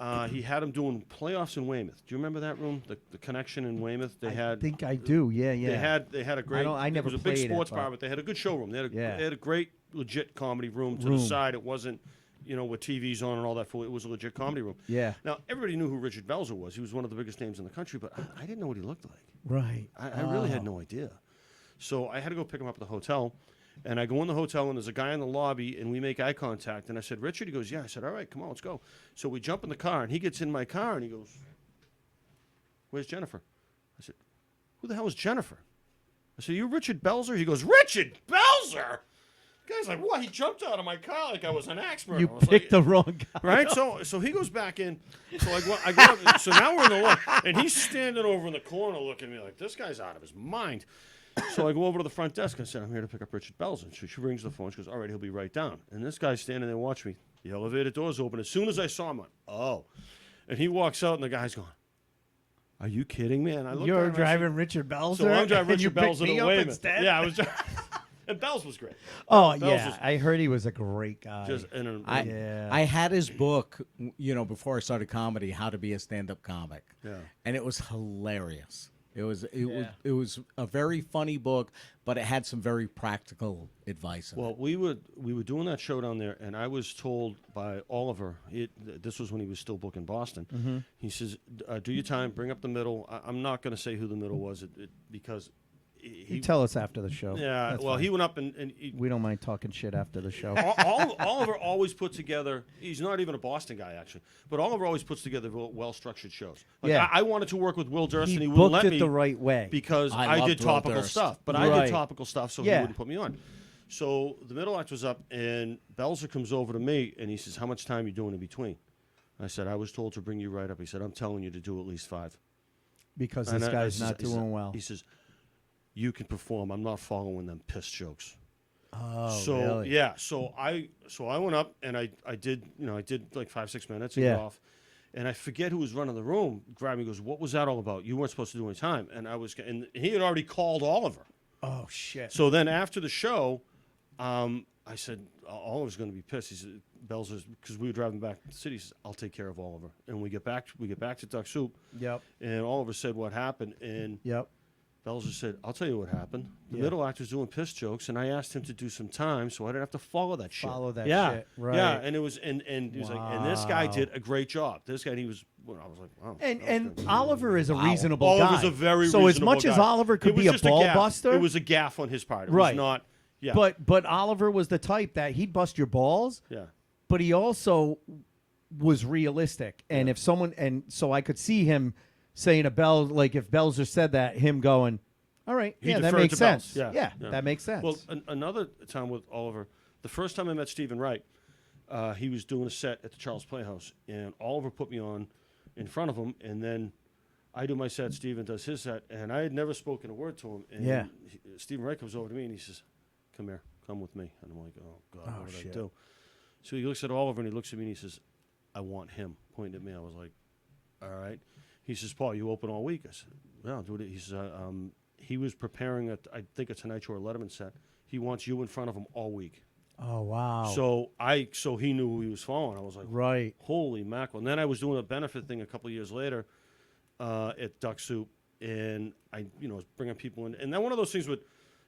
him doing playoffs in Weymouth. Do you remember that room? The connection in Weymouth. They I had. think I do. Yeah, yeah. They had a great. I never It was a big played it, sports but- bar, but they had a good showroom. They had a great legit comedy room to Room. the side. It wasn't, you know, with TVs on and all that. It was a legit comedy room. Yeah. Now everybody knew who Richard Belzer was. He was one of the biggest names in the country, but I didn't know what he looked like. Right. I really had no idea. So I had to go pick him up at the hotel. And I go in the hotel, and there's a guy in the lobby, and we make eye contact. And I said, Richard? He goes, yeah. I said, all right, come on, let's go. So we jump in the car, and he gets in my car, and he goes, where's Jennifer? I said, who the hell is Jennifer? I said, you Richard Belzer? He goes, Richard Belzer? The guy's like, what? He jumped out of my car like I was an axe murderer. You I was picked like, the wrong guy. Right? So he goes back in. So I go up, so now we're in the lawn, and he's standing over in the corner looking at me like, this guy's out of his mind. So I go over to the front desk. I said, I'm here to pick up Richard Belzer. And she rings the phone. She goes, all right, he'll be right down. And this guy's standing there watching me. The elevator doors open. As soon as I saw him, I went, oh. And he walks out, and the guy's going, are you kidding me? And I looked at You're him, and I said, driving Richard Belzer. so I'm driving and you Richard picked Belzer me to up Weymouth. instead? Yeah, I was driving. And Bells was great. Oh Bells yeah, was I heard he was a great guy. just Yeah. I had his book, you know, before I started comedy, How to Be a Stand-Up Comic. Yeah. And it was hilarious. It was Yeah. it was a very funny book, but it had some very practical advice in Well, it. we were doing that show down there, and I was told by Oliver. This was when he was still booking Boston. Mm-hmm. He says, "Do your time. Bring up the middle." I'm not going to say who the middle was, because You tell us after the show. yeah. That's Well, fine. he went up and he, We don't mind talking shit after the show. Oliver always put together. He's not even a Boston guy actually, but Oliver always puts together well-structured shows. Like, Yeah. I wanted to work with Will Durst, He and he wouldn't booked let it me the right way. because I I loved did Will topical Durst. stuff. But I Right. did topical stuff, so he Yeah. wouldn't put me on. So the middle act was up, and Belzer comes over to me, and he says, "How much time are you doing in between?" I said, "I was told to bring you right up." He said, "I'm telling you to do at least 5." Because And this I guy's says- not he says- doing well. He says, "You can perform. I'm not following them piss jokes." Oh, So really? yeah, so I went up and I did like 5-6 minutes and Yeah. got off, and I forget who was running the room. Grabbed me, and goes, "What was that all about? You weren't supposed to do any time." And he had already called Oliver. Oh shit. So then after the show, I said, Oliver's going to be pissed. He said, Belzer's, because we were driving back to the city. He says, "I'll take care of Oliver." And we get back to Duck Soup, Yep. and Oliver said what happened, and Yep. Belzer said, "I'll tell you what happened. The Yeah. middle act was doing piss jokes, and I asked him to do some time, so I didn't have to follow that shit." Follow that yeah. shit, right. Yeah, and it was, and he was like, and this guy Wow. did a great job. This guy, I was like, wow. And that was good. Oliver is a reasonable Oliver's guy. a very so as reasonable much as guy. Oliver It could was be a just ball gaff. buster, It was a gaff on his part. It Right. was not. Yeah. but Oliver was the type that he'd bust your balls, yeah. but he also was realistic. And if someone, and so I could see him saying a Bell, like if Belzer said that, him going, "All right, He yeah, that deferred makes to Bells. sense. Yeah. That makes sense." Well, another time with Oliver, the first time I met Stephen Wright, he was doing a set at the Charles Playhouse, and Oliver put me on in front of him, and then I do my set, Stephen does his set, and I had never spoken a word to him. And Yeah. Stephen Wright comes over to me, and he says, "Come here, come with me." And I'm like, "Oh, God, Oh, what did shit. I do?" So he looks at Oliver, and he looks at me, and he says, "I want him," pointing at me. I was like, "All right." He says, "Paul, you open all week?" I said, "Yeah, I'll do it." He says, he was preparing, I think, a Tonight Show or Letterman set. He wants you in front of him all week. oh wow. So he knew who he was following. I was like, right. holy mackerel. And then I was doing a benefit thing a couple of years later at Duck Soup, and I was bringing people in. And then one of those things with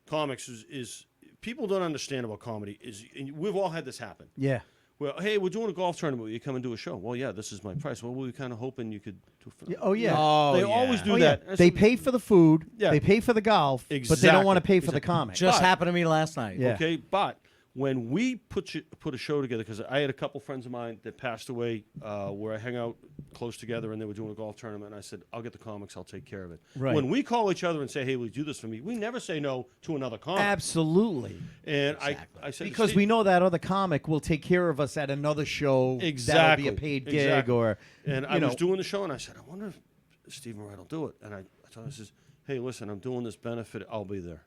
comics is people don't understand about comedy is, and we've all had this happen. Yeah. Well, hey, we're doing a golf tournament. Will you come and do a show? Well, yeah, this is my price. Well, we were kind of hoping you could do Yeah, oh yeah. They always do Oh, that. yeah. They pay for the food. Yeah. They pay for the golf. But they don't want to pay for the Exactly. comic. Just But- happened to me last night. Yeah. Okay, but when we put a show together, because I had a couple friends of mine that passed away, where I hang out close together, and they were doing a golf tournament, and I said, "I'll get the comics, I'll take care of it." Right. When we call each other and say, "Hey, will you do this for me?" we never say no to another comic. Absolutely. And I said, Because we know that other comic will take care of us at another show. Exactly. That'll be a paid gig Exactly. or. And I you know, was doing the show, and I said, "I wonder if Stephen Wright will do it." And I told him, I says, "Hey, listen, I'm doing this benefit. I'll be there."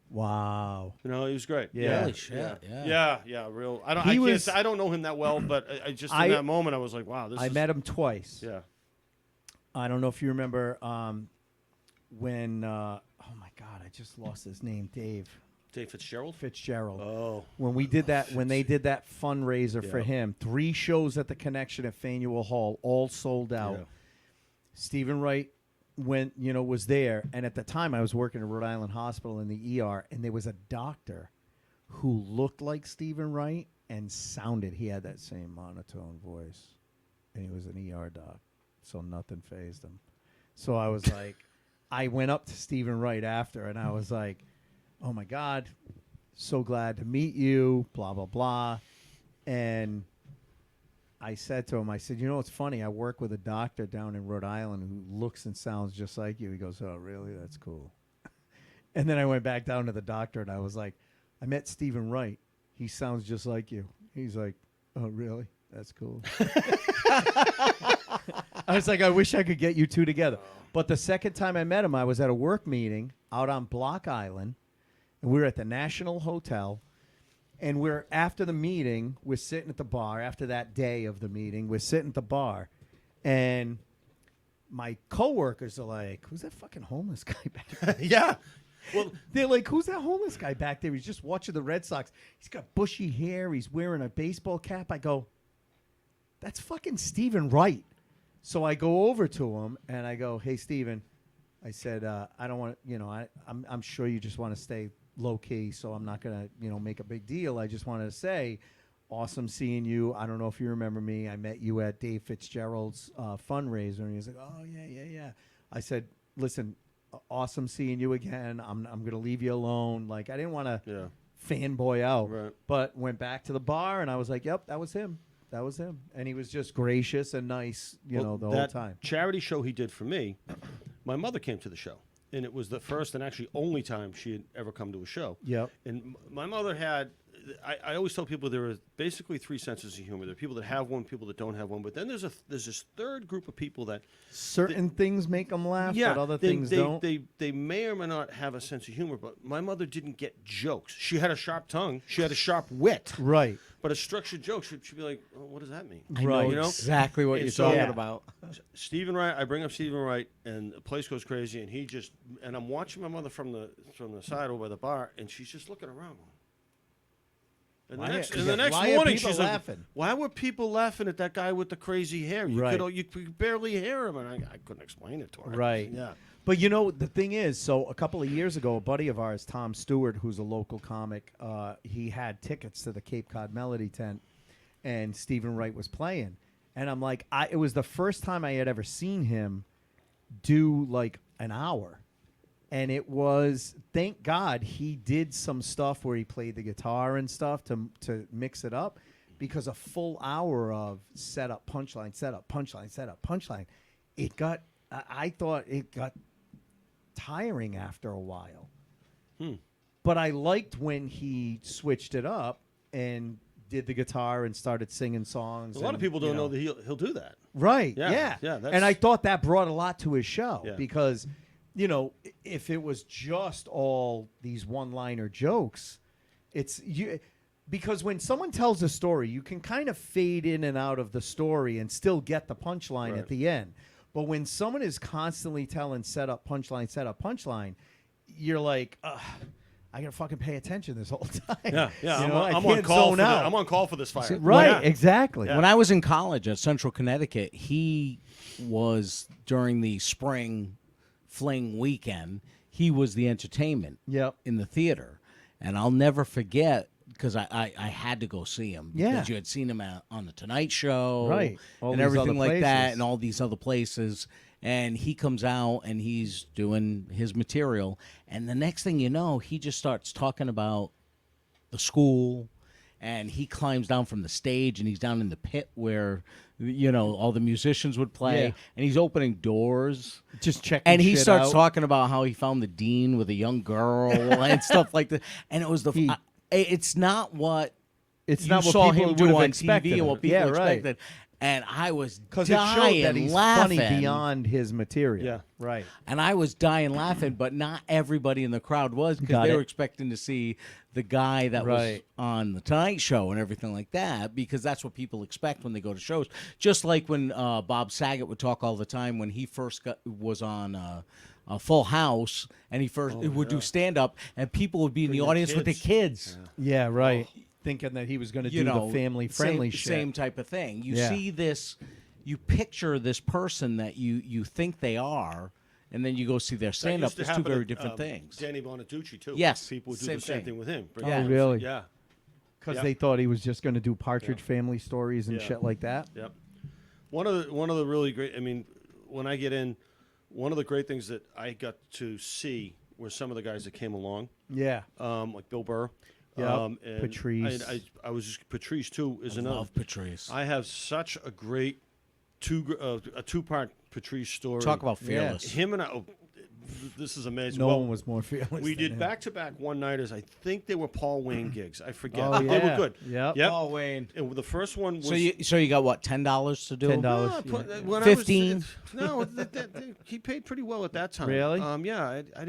Wow. He was great. Yeah. Holy shit, Yeah. Real. I He can't was- say, I don't know him that well, but I just in I- that moment I was like, wow, this I is. met him twice. Yeah. I don't know if you remember when. Oh my God, I just lost his name. Dave Dave Fitzgerald. Fitzgerald. Oh. When we did that, when they did that fundraiser for Yeah. him, 3 shows at the Connection at Faneuil Hall, all sold out. Yeah. Stephen Wright was there, and at the time I was working at Rhode Island Hospital in the ER, and there was a doctor who looked like Stephen Wright and sounded. He had that same monotone voice, and he was an ER doc, so nothing phased him. So I was like, I went up to Stephen Wright after, and I was like, "Oh my God, so glad to meet you." Blah blah blah, and I said to him, I said, "It's funny. I work with a doctor down in Rhode Island who looks and sounds just like you." He goes, "Oh, really? That's cool." And then I went back down to the doctor, and I was like, "I met Stephen Wright. He sounds just like you." He's like, "Oh, really? That's cool." I was like, "I wish I could get you two together." But the second time I met him, I was at a work meeting out on Block Island, and we were at the National Hotel. And after the meeting, we're sitting at the bar. After that day of the meeting, we're sitting at the bar, and my coworkers are like, "Who's that fucking homeless guy back there?" Yeah. Well, They're like, "Who's that homeless guy back there? He's just watching the Red Sox. He's got bushy hair. He's wearing a baseball cap." I go, "That's fucking Stephen Wright." So I go over to him and I go, "Hey, Stephen," I said, "I don't want to, I'm sure you just want to stay low key, so I'm not gonna, make a big deal. I just wanted to say, awesome seeing you. I don't know if you remember me. I met you at Dave Fitzgerald's fundraiser." And he was like, "Oh yeah." I said, "Listen, awesome seeing you again. I'm gonna leave you alone." Like I didn't want to yeah. fanboy out, Right. but went back to the bar and I was like, "Yep, that was him. That was him." And he was just gracious and nice, the whole that time. charity show he did for me, my mother came to the show. and it was the first and actually only time she had ever come to a show. Yep. And my mother had. I always tell people there are basically three senses of humor. There are people that have one, people that don't have one. But then there's this third group of people that Certain things make them laugh, but other things don't. They may or may not have a sense of humor. But my mother didn't get jokes. She had a sharp tongue. She had a sharp wit. Right. But a structured joke, she'd be like, oh, "What does that mean?" I know Right. exactly what And you're so- talking Yeah. about. Stephen Wright, I bring up Stephen Wright, and the place goes crazy, and I'm watching my mother from the side over by the bar, and she's just looking around. And Why- the next why are morning, people she's laughing? like, "Why were people laughing at that guy with the crazy hair? Right. You could barely hear him," and I couldn't explain it to her. Right. Yeah. But you know, the thing is, so a couple of years ago, a buddy of ours, Tom Stewart, who's a local comic, he had tickets to the Cape Cod Melody tent, and Stephen Wright was playing. And I'm like, it was the first time I had ever seen him do like an hour. And it was, thank God, he did some stuff where he played the guitar and stuff to mix it up, because a full hour of setup, punchline, setup, punchline, setup, punchline, I thought it got tiring after a while. But I liked when he switched it up and did the guitar and started singing songs. A lot of people don't know that he'll do that. Right. Yeah, Yeah. yeah, that's- And I thought that brought a lot to his show Yeah. because, you know, if it was just all these one-liner jokes, because when someone tells a story, you can kind of fade in and out of the story and still get the punchline Right. at the end. But when someone is constantly telling setup, punchline, you're like, I gotta fucking pay attention this whole time. Yeah, yeah. You I'm, know, I I'm on can't call. zone For out. I'm on call for this fire. Right, Yeah. exactly. Yeah. When I was in college at Central Connecticut, he was, during the spring fling weekend, he was the entertainment Yep. in the theater. And I'll never forget, because I had to go see him. Yeah. Because you had seen him on The Tonight Show. Right. All And these everything other like that, places. and all these other places. And he comes out and he's doing his material. And the next thing you know, he just starts talking about the school. And he climbs down from the stage and he's down in the pit where, you know, all the musicians would play. Yeah. And he's opening doors. Just checking And he shit starts out. talking about how he found the dean with a young girl and stuff like that. And it was it's not what It's you not what saw people him would do have on expected. TV and what people Yeah, right. expected. And I was Because it dying showed that he's laughing. funny beyond his material. Yeah. Right. And I was dying laughing, but not everybody in the crowd was, because Got they it. were expecting to see the guy that was Right. on the Tonight Show and everything like that, because that's what people expect when they go to shows. Just like when Bob Saget would talk all the time when he first was on Full House, and he first would do stand up, and people would be in the Bring their audience with their kids. Yeah, right. Thinking that he was going to do the family-friendly shit. Same type of thing. You Yeah. see this, you picture this person that you think they are, and then you go see their That stand up. used to It's two happen very at, different things. Danny Bonaducci too. Yes, people would do same the same thing. thing with him. Bring Yeah. him. Oh, really? Yeah. Because Yep. they thought he was just going to do Partridge Family stories and Yeah. shit like that. Yep. One of the really great. I mean, when I get in, one of the great things that I got to see were some of the guys that came along, Yeah. like Bill Burr. Yep. And Patrice. I was just, Patrice too is I another. love Patrice. I have such a great a two-part Patrice story. Talk about Yeah. fearless. him and I. Oh, this is amazing. No Well, one was more fearless. we than did him. back-to-back one-nighters. I think they were Paul Wayne gigs. I forget. Oh, But they were yeah. good. Yep. Yep. Oh, Wayne. And the first one was. So you got what, $10 to do? $10. No, I put- Yeah. when I was- 15? no, he paid pretty well at that time. Really? Yeah, I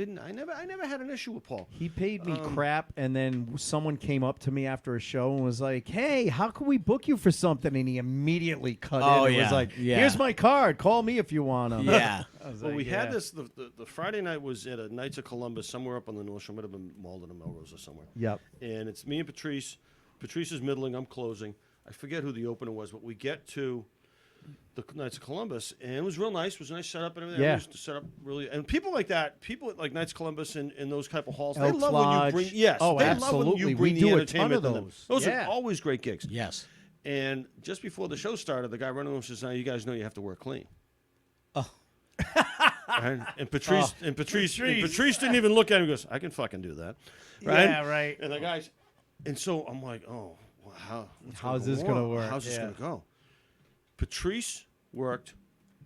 never had an issue with Paul. He paid me crap, and then someone came up to me after a show and was like, "Hey, how can we book you for something?" And he immediately cut Oh, in and yeah. was like, Yeah. "Here's my card. Call me if you want him." Yeah. I was Well, like, we yeah. had this. The Friday night was at a Knights of Columbus somewhere up on the North Shore. Might have been Malden or Melrose or somewhere. Yep. And it's me and Patrice. Patrice is middling. I'm closing. I forget who the opener was, but we get to the Knights of Columbus, and it was real nice. It was a nice setup and everything. Yeah. We used to set up really, and people like that, people at like Knights of Columbus and those type of halls, they Elks love when Lodge. you bring. Yes, Oh, they love when absolutely. you We bring do the a ton entertainment of to them. those. Those Yeah. are always great gigs. Yes. And just before the show started, the guy running over says, "Now you guys know you have to wear clean." Oh. And Patrice didn't even look at him and goes, "I can fucking do that." Right? Yeah, right. And the guys, and so I'm like, "Oh, well, How's this gonna work? How's this Yeah. gonna go?" Patrice worked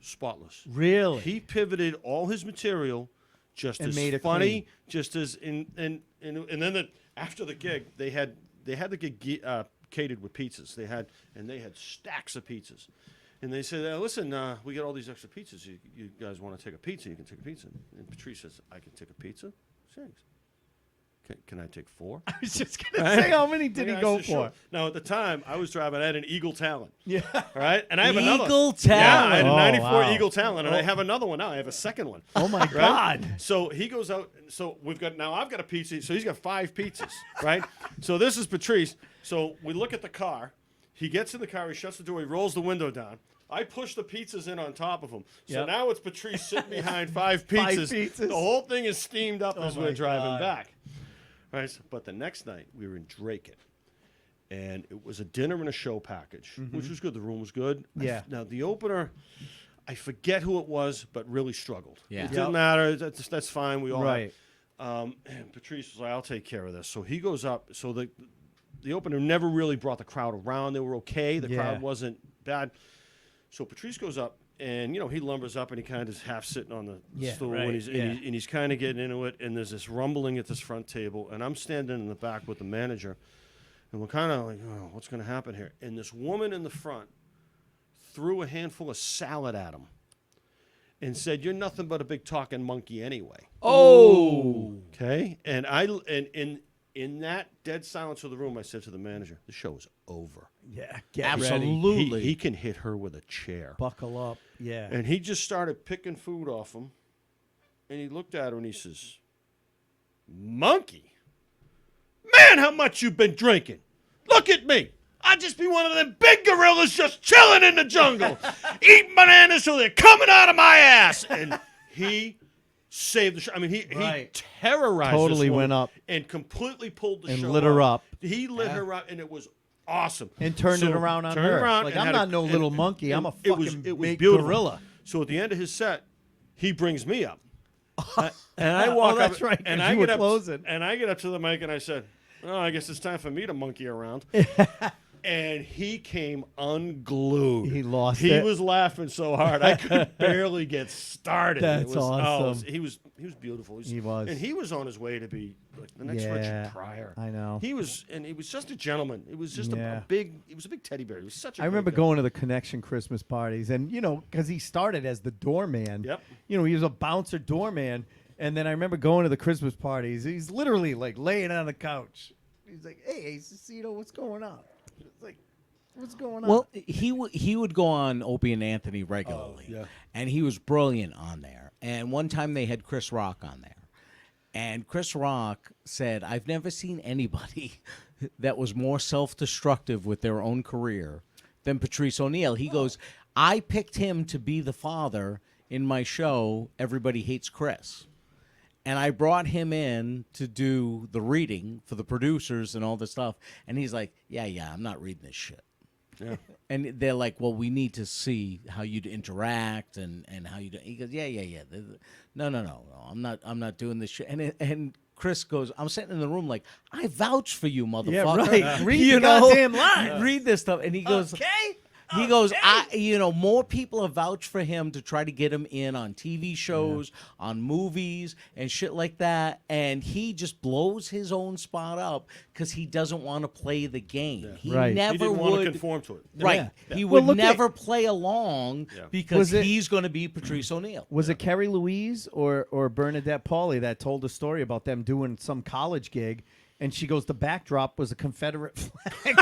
spotless. Really? He pivoted all his material just And as made it funny, just as and then after the gig they had the gig catered with pizzas. They had stacks of pizzas, and they said, "Listen, we got all these extra pizzas. You guys want to take a pizza? You can take a pizza." And Patrice says, "I can take a pizza." Thanks. Can I take 4? I was just going to say, how many did he go for? Sure. Now, at the time, I was driving, I had an Eagle Talon. Yeah. All right? And I have another. Eagle Yeah, I had Talon. a Oh, 94 wow. Eagle Talon, and I have another one now. I have a second one. Oh, my God. So he goes out. So I've got a pizza. So he's got 5 pizzas, right? So this is Patrice. So we look at the car. He gets in the car. He shuts the door. He rolls the window down. I push the pizzas in on top of him. So Yep. now it's Patrice sitting behind 5 pizzas. pizzas. The whole thing is steamed up as my we're driving God. back. Right, but the next night we were in Drake, and it was a dinner and a show package, which was good. The room was good. Yeah. Now the opener, I forget who it was, but really struggled. Yeah. It didn't matter. That's fine. We all Right. And Patrice was like, "I'll take care of this." So he goes up. So the opener never really brought the crowd around. They were okay. The Yeah. crowd wasn't bad. So Patrice goes up. And he lumbers up and he kind of is half sitting on the Yeah, stool right, and he's kind of getting into it. And there's this rumbling at this front table, and I'm standing in the back with the manager, and we're kind of like, "Oh, what's going to happen here?" And this woman in the front threw a handful of salad at him, and said, "You're nothing but a big talking monkey anyway." Oh. Okay, and in that dead silence of the room, I said to the manager, "The show is over. Yeah. Get Absolutely. He can hit her with a chair." Buckle up. Yeah. And he just started picking food off him. And he looked at her and he says, "Monkey? Man, how much you been drinking? Look at me. I just be one of them big gorillas just chilling in the jungle, eating bananas till they're coming out of my ass." And he saved the show. I mean, he terrorized Totally this woman went up. and completely pulled the And show lit her up. He lit her up, and it was awesome. And turned it around on turned her. it around Like, and I'm had not no little monkey. I'm a it was fucking big beautiful. gorilla. So at the end of his set, he brings me up. And I walk that's up, right, and 'cause I you get were up, closing. and I get up to the mic and I said, "Oh, I guess it's time for me to monkey around." And he came unglued. He lost He it. was laughing so hard I could barely get started. That's it was, awesome. He was beautiful. He was. and he was on his way to be like the next Yeah, Richard Pryor. I know. He was just a gentleman. It was just Yeah. a big teddy bear. He was such a I remember great guy. going to the Connection Christmas parties, and because he started as the doorman. Yep. He was a bouncer doorman, and then I remember going to the Christmas parties. He's literally like laying on the couch. He's like, "Hey, Cecito, what's going on?" It's like, "What's going on?" Well, he would go on Opie and Anthony regularly, yeah. and he was brilliant on there. And one time they had Chris Rock on there, and Chris Rock said, "I've never seen anybody that was more self-destructive with their own career than Patrice O'Neal." He goes, "I picked him to be the father in my show, Everybody Hates Chris." And I brought him in to do the reading for the producers and all this stuff. And he's like, yeah, I'm not reading this shit. Yeah. And they're like, "Well, we need to see how you'd interact and how you do." He goes, yeah. No, I'm not doing this shit. And Chris goes, I'm sitting in the room like, "I vouch for you, motherfucker." Yeah, right. Read the goddamn line. Read this stuff. And he goes, Okay. he goes, more people have vouched for him to try to get him in on TV shows, on movies, and shit like that. And he just blows his own spot up because he doesn't want to play the game. He Right. He never didn't want to would. conform to it. Right. Yeah. He Well, would look at- never play along because Was it- he's going to be Patrice O'Neal. Was it Carrie Louise or Bernadette Pauly that told a story about them doing some college gig, and she goes, the backdrop was a Confederate flag.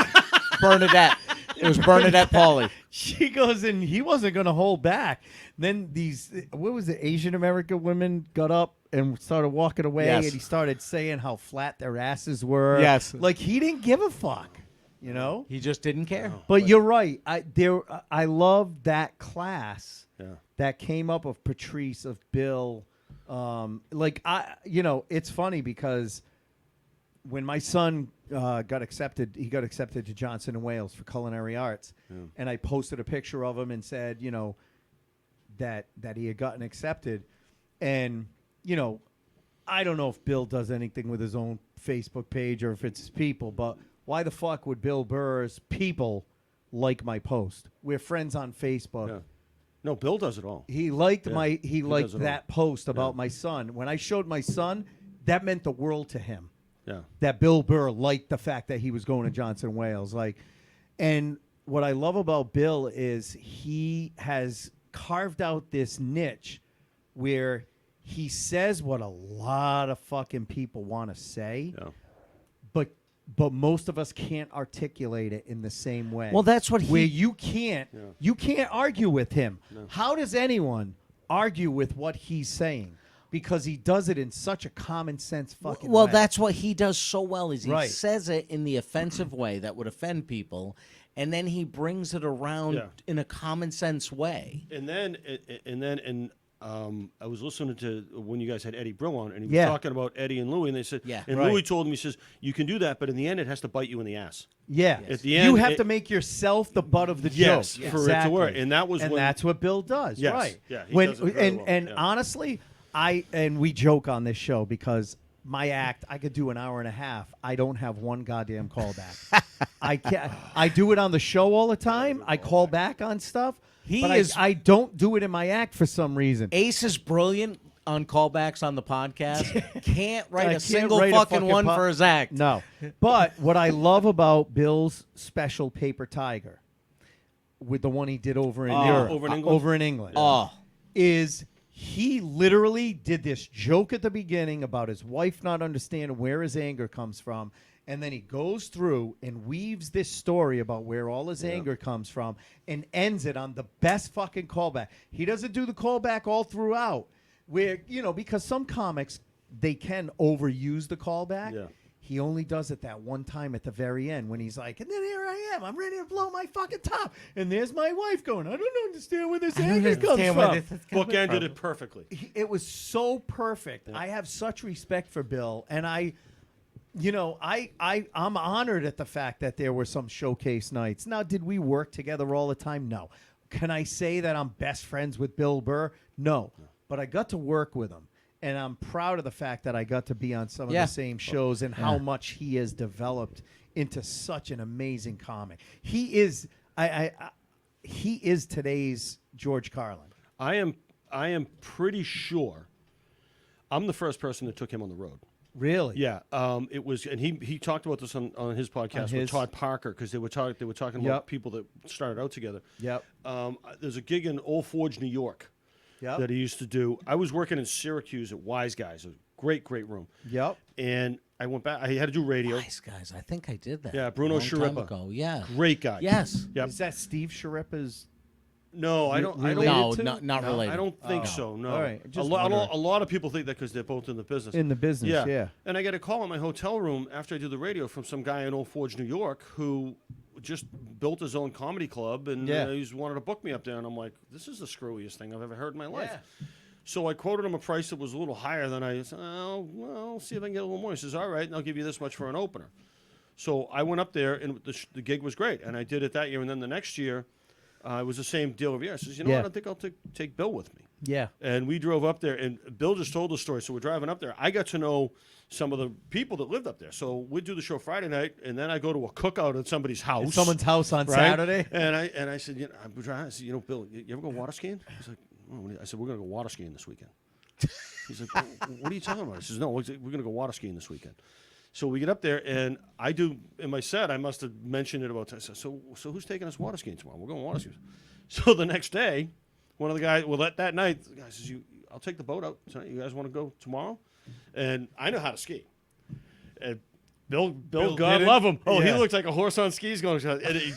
Bernadette. It was Bernadette Pauly. She goes, and he wasn't going to hold back. Then these, what was it, Asian American women got up and started walking away, Yes. and he started saying how flat their asses were. Yes. Like, he didn't give a fuck, He just didn't care. But you're right. I love that class that came up of Patrice, of Bill. It's funny because when my son got accepted, he got accepted to Johnson and Wales for culinary arts, and I posted a picture of him and said, that he had gotten accepted, and I don't know if Bill does anything with his own Facebook page or if it's his people, but why the fuck would Bill Burr's people like my post? We're friends on Facebook. Yeah. No, Bill does it all. He liked Yeah, he liked does it that post about my son. When I showed my son, that meant the world to him. Yeah. That Bill Burr liked the fact that he was going to Johnson Wales. And what I love about Bill is he has carved out this niche where he says what a lot of fucking people want to say, Yeah. but most of us can't articulate it in the same way. Well, that's what where he. you can't argue with him. How does anyone argue with what he's saying? Because he does it in such a common sense fucking Well, way. that's what he does so well. Is he Right. says it in the offensive way that would offend people, and then he brings it around Yeah. in a common sense way. And then I was listening to when you guys had Eddie Brill on, and he was Yeah. talking about Eddie and Louie, and they said, Yeah. and Right. Louie told him, he says, you can do that, but in the end, it has to bite you in the ass. Yeah. At the you end, have it- to make yourself the butt of the Yes, joke. for it to work. And that was when- that's what Bill does. Yes. Right. Yeah, he when does it very and well. and Yeah. honestly, we joke on this show because my act, I could do an hour and a half. I don't have one goddamn callback. I can't. I do it on the show all the time. I call back on stuff. He but is- I don't do it in my act for some reason. Ace is brilliant on callbacks on the podcast. Can't I write a can't single write a fucking one for his act. No. But what I love about Bill's special Paper Tiger, with the one he did over in Europe, over in England? Oh, is he literally did this joke at the beginning about his wife not understanding where his anger comes from. And then he goes through and weaves this story about where all his anger comes from and ends it on the best fucking callback. He doesn't do the callback all throughout where, because some comics, they can overuse the callback. Yeah. He only does it that one time at the very end when he's like, and then here I am. I'm ready to blow my fucking top. And there's my wife going, I don't understand where this anger comes from. Bookended it perfectly. It was so perfect. I have such respect for Bill, and I'm honored at the fact that there were some showcase nights. Now, did we work together all the time? No. Can I say that I'm best friends with Bill Burr? No. But I got to work with him, and I'm proud of the fact that I got to be on some of the same shows and how much he has developed into such an amazing comic. He is he is today's George Carlin. I am pretty sure I'm the first person that took him on the road. Really? Yeah, it was, and he talked about this on his podcast with Todd Parker because they were talking about people that started out together. Yep. There's a gig in Old Forge, New York, that he used to do. I was working in Syracuse at Wise Guys, a great room. Yep. And I went back. I had to do radio. nice guys. I think I did that. Yeah, Bruno a long time Sciarippa. ago. Yeah. Great guy. Yes. Yep. Is that Steve Sciarippa's? No, I don't. I don't. No, to? not related. I don't think so. No. All right, A just lot wondering. of people think that because they're both in the business. In the business, yeah. And I get a call in my hotel room after I do the radio from some guy in Old Forge, New York, who just built his own comedy club, and he's wanted to book me up there. And I'm like, this is the screwiest thing I've ever heard in my life. So I quoted him a price that was a little higher than I said, oh, well, I'll see if I can get a little more. He says, all right, and I'll give you this much for an opener. So I went up there, and the gig was great. And I did it that year. And then the next year, it was the same deal over here. I says, what? I think I'll take Bill with me. Yeah. And we drove up there, and Bill just told the story. So we're driving up there. I got to know some of the people that lived up there. So we'd do the show Friday night, and then I go to a cookout at somebody's house. At someone's house on right? Saturday. And I said, I'm driving. I said, Bill, you ever go water skiing? He's like, oh. I said, we're going to go water skiing this weekend. He's like, what are you talking about? I says, no, we're going to go water skiing this weekend. So we get up there, and I do, in my set, I must have mentioned it about, I said, so who's taking us water skiing tomorrow? We're going water skiing. So the next day, one of the guys, that night, the guy says, I'll take the boat out tonight. You guys want to go tomorrow? And I know how to ski. And Bill God love him. Oh, he looked like a horse on skis going. And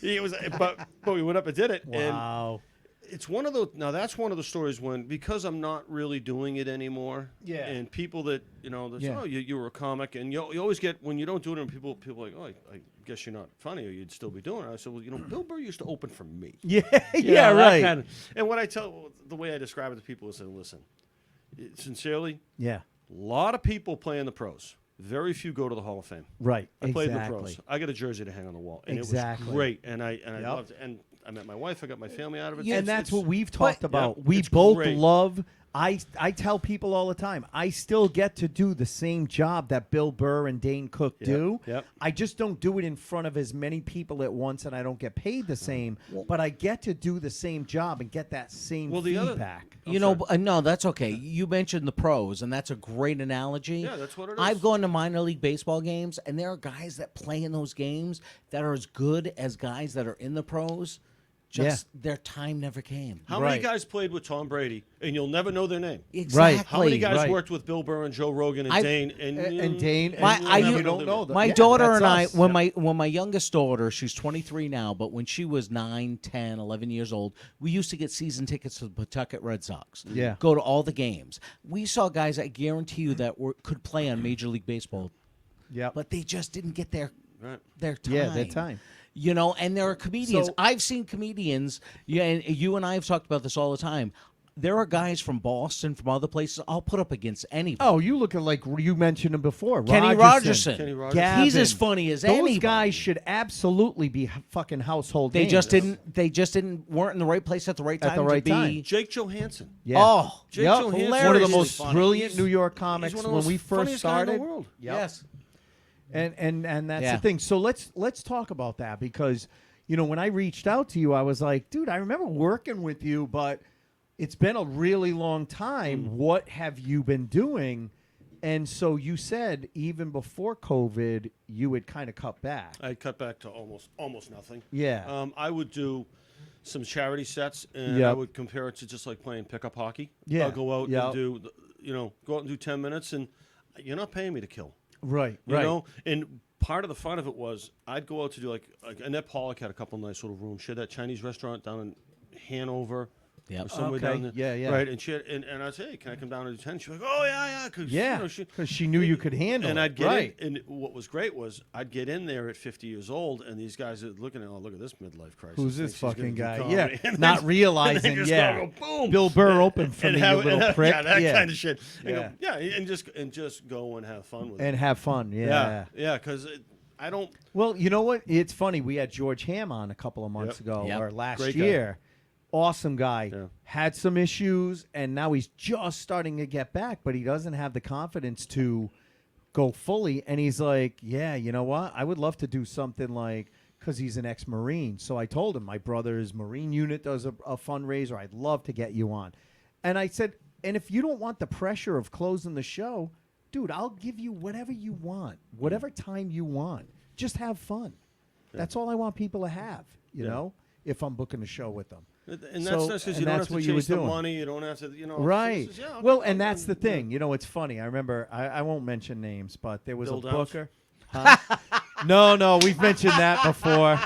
he was, but we went up and did it. Wow. And it's one of those. Now that's one of the stories because I'm not really doing it anymore. Yeah. And people that you were a comic, and you always get when you don't do it, and people are like, oh, I guess you're not funny, or you'd still be doing it. I said, well, Bill Burr used to open for me. Yeah. That Right. kind of- and what I the way I describe it to people is, listen, sincerely, Yeah. a lot of people play in the pros. Very few go to the Hall of Fame. Right. I played in the pros. I got a jersey to hang on the wall, and it was great. And I loved it. And I met my wife. I got my family out of it. And that's what we've talked about. Yeah, We it's both great. love I tell people all the time, I still get to do the same job that Bill Burr and Dane Cook do. Yep. I just don't do it in front of as many people at once, and I don't get paid the same. But I get to do the same job and get that same Well, the other- feedback. No, that's okay. You mentioned the pros, and that's a great analogy. Yeah, that's what it is. I've gone to minor league baseball games, and there are guys that play in those games that are as good as guys that are in the pros. Just their time never came. How many guys played with Tom Brady, and you'll never know their name? Exactly. How many guys Right. worked with Bill Burr and Joe Rogan and Dane? And Dane, My- and I- you you don't know them. My Yeah, daughter that's and I, us. when my youngest daughter, she's 23 now, but when she was 9, 10, 11 years old, we used to get season tickets to the Pawtucket Red Sox. Yeah. Go to all the games. We saw guys, I guarantee you, that could play on Major League Baseball, Yep. but they just didn't get their time. Yeah, their time. You know, and there are comedians. So- I've seen comedians, and you and I have talked about this all the time. There are guys from Boston, from other places. I'll put up against anybody. Oh, you look at like you mentioned him before, Kenny Rogerson. Kenny Rogerson. Gavin. He's as funny as Those anybody. guys should absolutely be fucking household They names. just didn't. They just didn't. Weren't in the right place at the right time. At the right to be, time. Jake Johansson. Yeah. Oh, Jake Yep. Johansson's One of the hilariously most funny. brilliant He's- New York he's comics one of the when most we first funniest guy in the started. world. Yep. yes. And that's Yeah. the thing. So let's talk about that because when I reached out to you, I was like, dude, I remember working with you, but it's been a really long time. What have you been doing? And so you said even before COVID, you had kind of cut back. I cut back to almost nothing. Yeah. I would do some charity sets, and I Yep. would compare it to just like playing pickup hockey. Yeah. I'll go out Yep. and go out and do 10 minutes, and you're not paying me to kill. Right. You know, and part of the fun of it was I'd go out to do like Annette Pollock had a couple nice little rooms. She had that Chinese restaurant down in Hanover. Yep. Or somewhere Okay. down there. Yeah, yeah. Right, and she had, and I'd say, hey, can I come down and do 10? She's like, oh, yeah, because Yeah, because she knew you could handle and it. I'd get right. in, and what was great was I'd get in there at 50 years old, and these guys are looking at, oh, look at this midlife crisis. Who's this Thinks he's gonna fucking do guy? comedy. Yeah, And not then- realizing. and then just Yeah, go, boom. Bill Burr opened for and me, have, you little and, prick. Yeah, that kind of shit. And Yeah. go, yeah, and just go and have fun with it. And have fun. Yeah. Yeah, because I don't. Well, you know what? It's funny. We had George Ham on a couple of months Yep. ago, Yep. or last Great guy. year. Awesome guy. Yeah. Had some issues, and now he's just starting to get back, but he doesn't have the confidence to go fully. And he's like, yeah, you know what? I would love to do something like, because he's an ex-Marine. So I told him, my brother's Marine unit does a fundraiser. I'd love to get you on. And I said, and if you don't want the pressure of closing the show, dude, I'll give you whatever you want, whatever time you want. Just have fun. That's all I want people to have, you know, if I'm booking a show with them. And So- that's because and you don't that's have what to you were chase the doing. money. You don't have to, Right. it's just, yeah, Well, okay, and that's the yeah. thing. It's funny. I remember, I won't mention names, but there was Bill a Downs? booker. Huh? No, we've mentioned that before.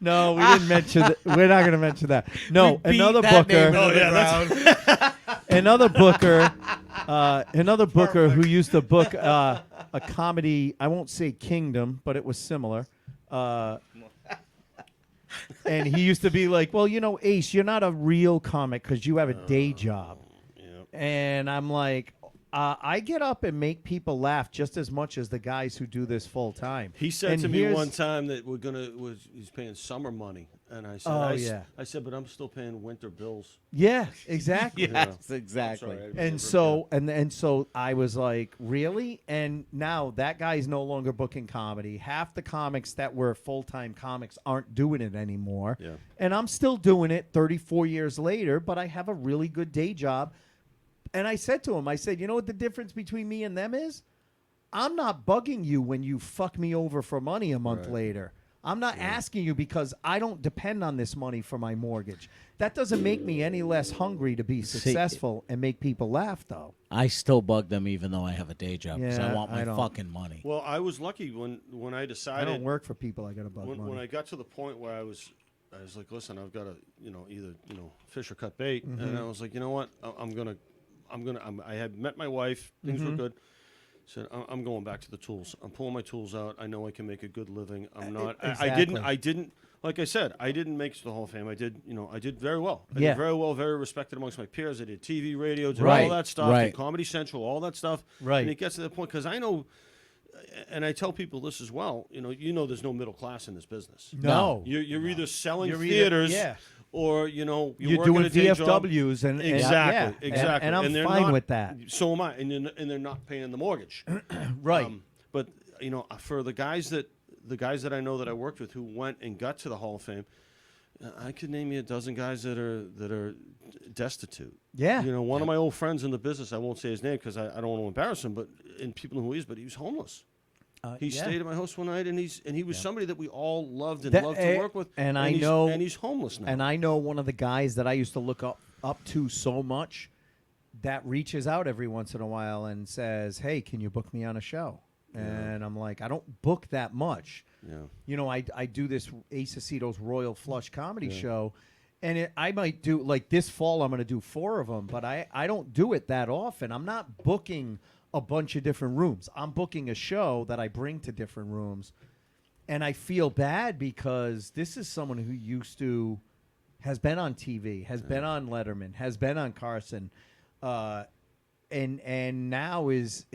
No, we didn't mention that. We're not going to mention that. No, We beat another that booker. name into the ground. Another booker who used to book a comedy. I won't say Kingdom, but it was similar. And he used to be like, well, Ace, you're not a real comic because you have a day job. And I'm like, I get up and make people laugh just as much as the guys who do this full time. He said And to me here's- one time that he's paying summer money, and I said, Oh, I said, but I'm still paying winter bills. Yeah, exactly. Yes, exactly. Sorry, And so I was like, really? And now that guy's no longer booking comedy. Half the comics that were full-time comics aren't doing it anymore. Yeah. And I'm still doing it 34 years later, but I have a really good day job. And I said to him, you know what the difference between me and them is? I'm not bugging you when you fuck me over for money a month later. I'm not asking you because I don't depend on this money for my mortgage. That doesn't make me any less hungry to be successful and make people laugh, though. I still bug them even though I have a day job because I Yeah, want my I don't. fucking money. Well, I was lucky when I decided. I don't work for people. I got to bug money. When I got to the point where I was like, listen, I've got to, either fish or cut bait, and I was like, you know what, I had met my wife, things were good. Said, I'm going back to the tools. I'm pulling my tools out. I know I can make a good living. I'm not. Exactly. I didn't. Like I said, I didn't make it to the Hall of Fame. I did. I did very well. I Yeah. did very well, very respected amongst my peers. I did TV, radio, did Right, all that stuff. right. Did Comedy Central, all that stuff. Right. And it gets to that point because I know, and I tell people this as well. There's no middle class in this business. No. You're either selling You're either- theaters, yeah. or you You're work at doing a day job. VFWs and Exactly, yeah, exactly, and I'm they're fine not- with that. So am I, and they're not paying the mortgage. Right. But for the guys that I know that I worked with who went and got to the Hall of Fame, I could name you a dozen guys that are destitute. Yeah. One of my old friends in the business, I won't say his name because I don't want to embarrass him, and people know who he is, but he was homeless. He yeah. stayed at my house one night, and he was somebody that we all loved and That- loved to work with. and he's homeless now. And I know one of the guys that I used to look up to so much that reaches out every once in a while and says, "Hey, can you book me on a show?" And I'm like, I don't book that much. Yeah. I do this Ace Aceto's Royal Flush comedy show, and I might do, like this fall, I'm going to do 4 of them, but I don't do it that often. I'm not booking a bunch of different rooms. I'm booking a show that I bring to different rooms, and I feel bad because this is someone who has been on TV, has been on Letterman, has been on Carson, and now is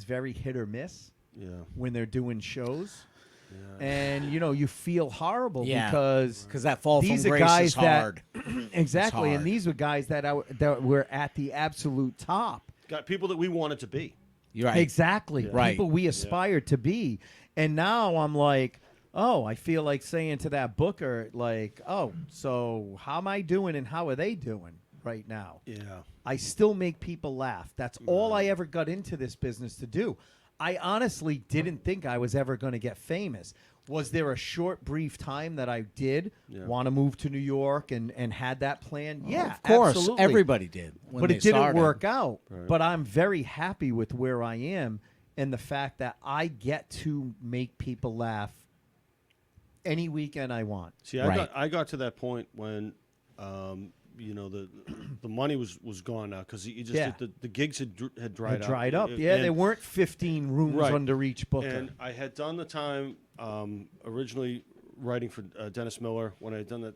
very hit or miss. Yeah. When they're doing shows. And you feel horrible Yeah, because that fall from these are grace guys is hard. Exactly, hard. and these were guys that were at the absolute top. Got people that we wanted to be. You're right. Exactly, Right. people we aspired to be, and now I'm like, oh, I feel like saying to that booker, like, oh, so how am I doing and how are they doing right now? Yeah. I still make people laugh. That's all I ever got into this business to do. I honestly didn't think I was ever going to get famous. Was there a short, brief time that I did want to move to New York and had that plan? Yeah, Of course, absolutely. everybody did. When But they it didn't started. work out. But I'm very happy with where I am and the fact that I get to make people laugh any weekend I want. See, Right. I got to that point when, the money was gone now because you just Yeah. the gigs had dried It up. dried up. Yeah, And- there weren't 15 rooms Right. under each booker. And I had done the time originally writing for Dennis Miller when I had done that.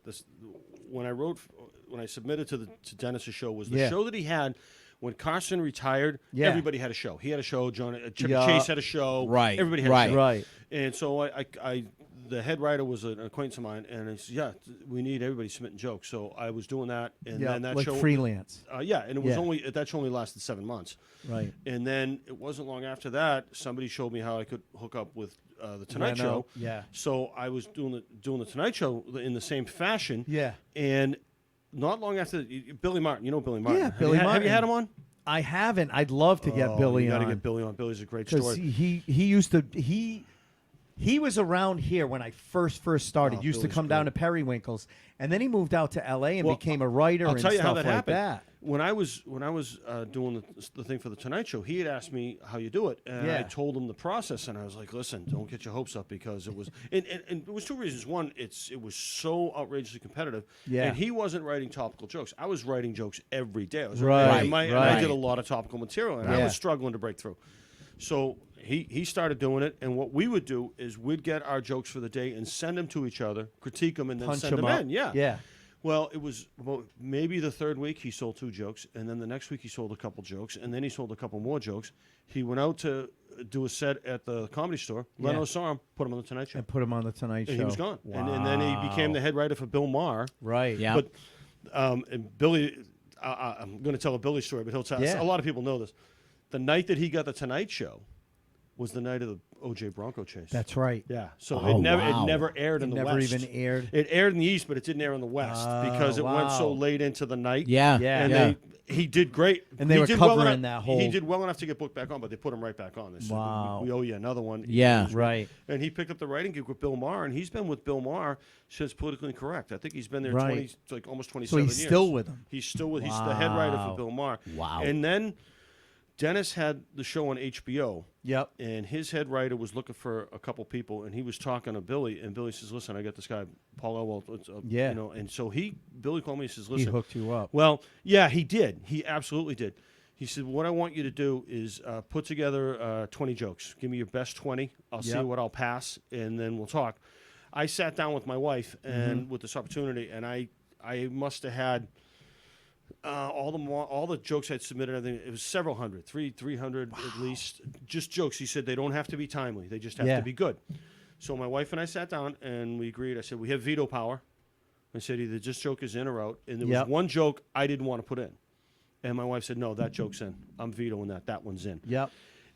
When I submitted to Dennis's show was the Yeah. show that he had when Carson retired. Yeah. Everybody had a show. He had a show. Chevy Yeah. Chase had a show. Right, Everybody had right. a show. Right. And so I the head writer was an acquaintance of mine, and he said, we need everybody submitting jokes. So I was doing that, and Yeah, then that like show freelance. and it was Yeah. that show only lasted 7 months. Right. And then it wasn't long after that, somebody showed me how I could hook up with the Tonight Leno, Show. yeah. So I was doing the Tonight Show in the same fashion. Yeah. And not long after, Billy Martin, you know Billy Martin. Yeah, Have Billy you Have you had Martin. him on? I haven't. I'd love to get Billy you on. gotta get Billy on. Billy's a great Because story. he used to he was around here when I first started. Used to Billy's come down to Periwinkle's, and then he moved out to L.A. and Well, became a writer I'll and tell you stuff how that like happened. that. When I was doing the thing for the Tonight Show, he had asked me how you do it, and Yeah. I told him the process, and I was like, "Listen, don't get your hopes up because it was." And it was 2 reasons. One, it was so outrageously competitive, Yeah. and he wasn't writing topical jokes. I was writing jokes every day. I was Right, and I right. did a lot of topical material, and I Yeah. was struggling to break through. So he started doing it, and what we would do is we'd get our jokes for the day and send them to each other, critique them, and then Punch send them up. in. Yeah. Yeah. Well, it was about maybe the third week he sold 2 jokes, and then the next week he sold a couple jokes, and then he sold a couple more jokes. He went out to do a set at the Comedy Store. Leno Yeah. saw him, put him on the Tonight Show, And put him on the Tonight Show. and he was gone. And then he became the head writer for Bill Maher. Right. Yeah. But and Billy, I'm going to tell a Billy story, but he'll tell Yeah. a lot of people know this. The night that he got the Tonight Show was the night of the O.J. Bronco chase. That's right. Yeah, so Oh, it wow. never aired in It the never West. even aired. It aired in the East, but it didn't air in the West because it went so wow. late into the night. Yeah. Yeah. And he did great. And they He were did well covering enough- that whole- He did well enough to get booked back on, but they put him right back on. They said, Wow. we owe you another one. Yeah. Right. And he picked up the writing gig with Bill Maher, and he's been with Bill Maher since Politically Incorrect. I think he's been there Right. almost So 27 he's years. still with him. He's still with. He's the head writer for Wow. Bill Maher. Wow. And then Dennis had the show on HBO. Yep. And his head writer was looking for a couple people, and he was talking to Billy, and Billy says, "Listen, I got this guy, Paul Elwell." Yeah. And so Billy called me. He says, He "Listen, hooked you up. well, yeah, he did. He absolutely did." He said, "What I want you to do is put together 20 jokes. Give me your best 20. I'll see Yep. what I'll pass, and then we'll talk." I sat down with my wife and with this opportunity, and I must have had all the jokes I'd submitted. I think it was several hundred, 300 at least, just jokes. He said they don't have to be timely; they just have Yeah. to be good. So my wife and I sat down and we agreed. I said, "We have veto power." I said, either this joke is in or out. And there Yep. was one joke I didn't want to put in. And my wife said, no, that joke's in. I'm vetoing that. That one's in. Yep.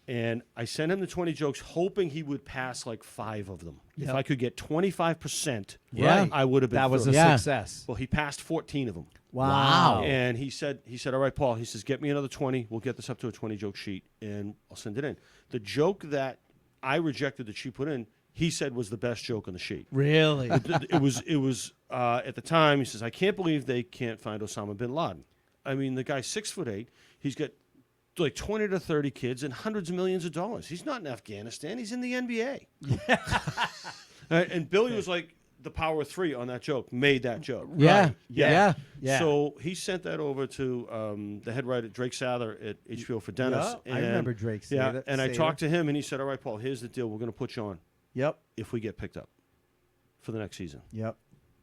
And I sent him the 20 jokes, hoping he would pass like 5 of them. If Yep. I could get 25%, Yeah. I would have been That was through. a Yeah. success. Well, he passed 14 of them. Wow. And he said, all right, Paul, he says, get me another 20. We'll get this up to a 20-joke sheet, and I'll send it in. The joke that I rejected that she put in, he said was the best joke on the sheet. Really? It was at the time, he says, I can't believe they can't find Osama bin Laden. I mean, the guy's 6'8". He's got like 20 to 30 kids and hundreds of millions of dollars. He's not in Afghanistan. He's in the NBA. And Billy was like, the power of 3 on that joke, made that joke. Yeah. Right. Yeah. Yeah. So he sent that over to the head writer, Drake Sather at HBO for Dennis. Yeah, I remember Drake Yeah, Sather- and I Sather. talked to him, and he said, all right, Paul, here's the deal. We're going to put you on Yep. if we get picked up for the next season. Yep.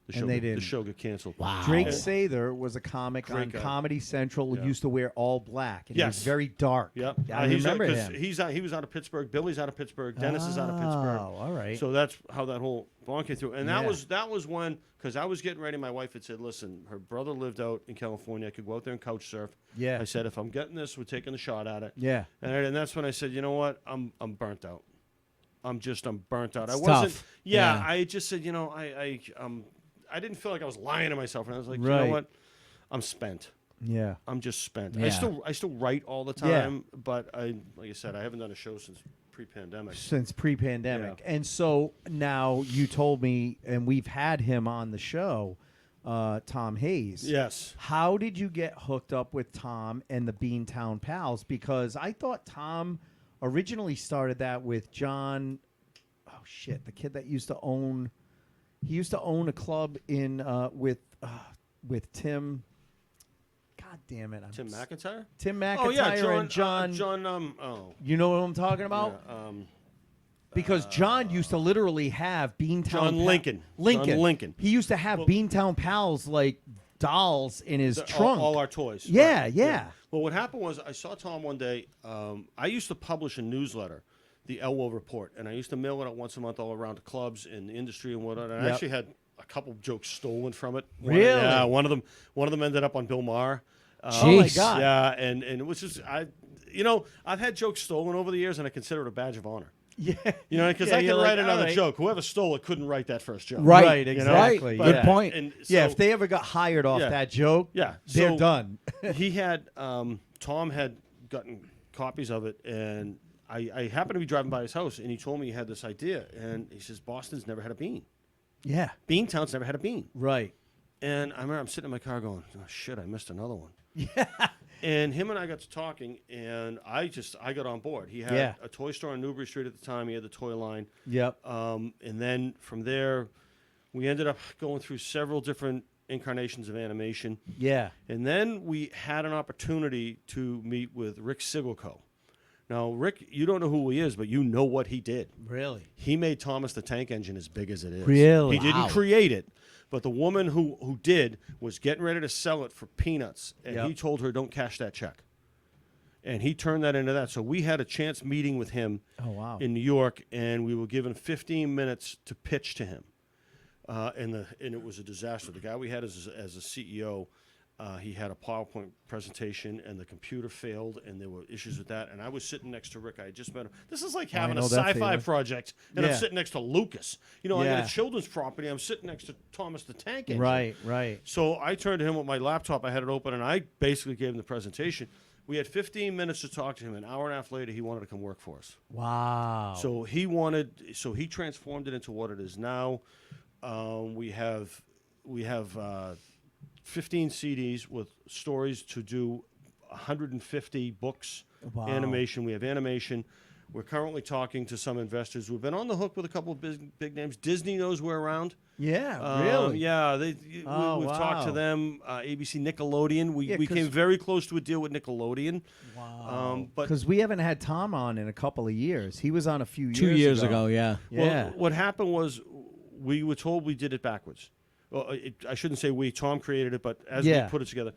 The And show, they the didn't. show got canceled. Wow. Drake And- Sather was a comic Great on guy. Comedy Central. Yeah. Used to wear all black. And he was Yes. very dark. Yep. I remember him. He was out of Pittsburgh. Billy's out of Pittsburgh. Dennis is out of Pittsburgh. Oh, all right. So that's how that whole bond came through. And that Yeah. was when, because I was getting ready, my wife had said, listen, her brother lived out in California. I could go out there and couch surf. Yeah. I said, if I'm getting this, we're taking the shot at it. Yeah. And that's when I said, you know what? I'm burnt out. I'm burnt out. It's I wasn't. tough. Yeah, Yeah. I just said, you know, I didn't feel like I was lying to myself, and I was like, you Right. know what? I'm spent. Yeah. I'm just spent. Yeah. I still write all the Yeah. time, but like I said, I haven't done a show since pre-pandemic. Since pre-pandemic. And so now you told me, and we've had him on the show, Tom Hayes. Yes. How did you get hooked up with Tom and the Beantown Pals? Because I thought Tom originally started that with John. Oh shit, the kid that used to own. He used to own a club in with Tim. God damn it, Tim McIntyre. Tim McIntyre Oh yeah, and John. John. You know what I'm talking about? Because John used to literally have Beantown. John Lincoln. Lincoln. John Lincoln. He used to have Beantown Pals like dolls in his trunk. all our toys. Yeah, Right. yeah. Well, what happened was I saw Tom one day. I used to publish a newsletter, the Elwell Report, and I used to mail it out once a month all around to clubs in the industry and whatnot. And I Yep. actually had a couple of jokes stolen from it. Really? Yeah. One of them ended up on Bill Maher. Oh my Jeez. God. Yeah, and it was just I've had jokes stolen over the years, and I consider it a badge of honor. Yeah. You know, because Yeah, I you're could like, write another all right. joke. Whoever stole it couldn't write that first joke. Right. Right, You know? exactly. Good yeah. point. And Yeah, so- if they ever got hired off Yeah. that joke, Yeah, they're so- done. he had Tom had gotten copies of it, and I happened to be driving by his house, and he told me he had this idea, and he says Boston's never had a bean. Yeah. Beantown's never had a bean. Right. And I remember I'm sitting in my car going, oh shit, I missed another one. Yeah. And him and I got to talking, and I got on board. He had Yeah. a toy store on Newbury Street at the time. He had the toy line. Yep. And then from there, we ended up going through several different incarnations of animation. Yeah. And then we had an opportunity to meet with Rick Sigelco. Now, Rick, you don't know who he is, but you know what he did. Really? He made Thomas the Tank Engine as big as it is. Really? He didn't create it, but the woman who did was getting ready to sell it for peanuts, and Yep. he told her, don't cash that check. And he turned that into that. So we had a chance meeting with him Oh, wow. in New York, and we were given 15 minutes to pitch to him. And it was a disaster. The guy we had as a CEO, he had a PowerPoint presentation, and the computer failed, and there were issues with that. And I was sitting next to Rick. I had just met him. This is like having a know that sci-fi feeling. project, and I'm Yeah. sitting next to Lucas. You know, I Yeah. got a children's property. I'm sitting next to Thomas the Tank Engine. Right, right. So I turned to him with my laptop. I had it open, and I basically gave him the presentation. We had 15 minutes to talk to him. An hour and a half later, he wanted to come work for us. Wow. So he transformed it into what it is now. We have 15 CDs with stories to do 150 books, Wow. animation. We have animation. We're currently talking to some investors. We've been on the hook with a couple of big names. Disney knows we're around. yeah, really? Yeah, Oh, we've talked to wow. them. ABC, Nickelodeon. Yeah, We 'cause- came very close to a deal with Nickelodeon. Wow. But Because we haven't had Tom on in a couple of years. He was on a few 2 years ago, yeah. Yeah. Well, what happened was we were told we did it backwards. Well, I shouldn't say we. Tom created it, but as Yeah. we put it together,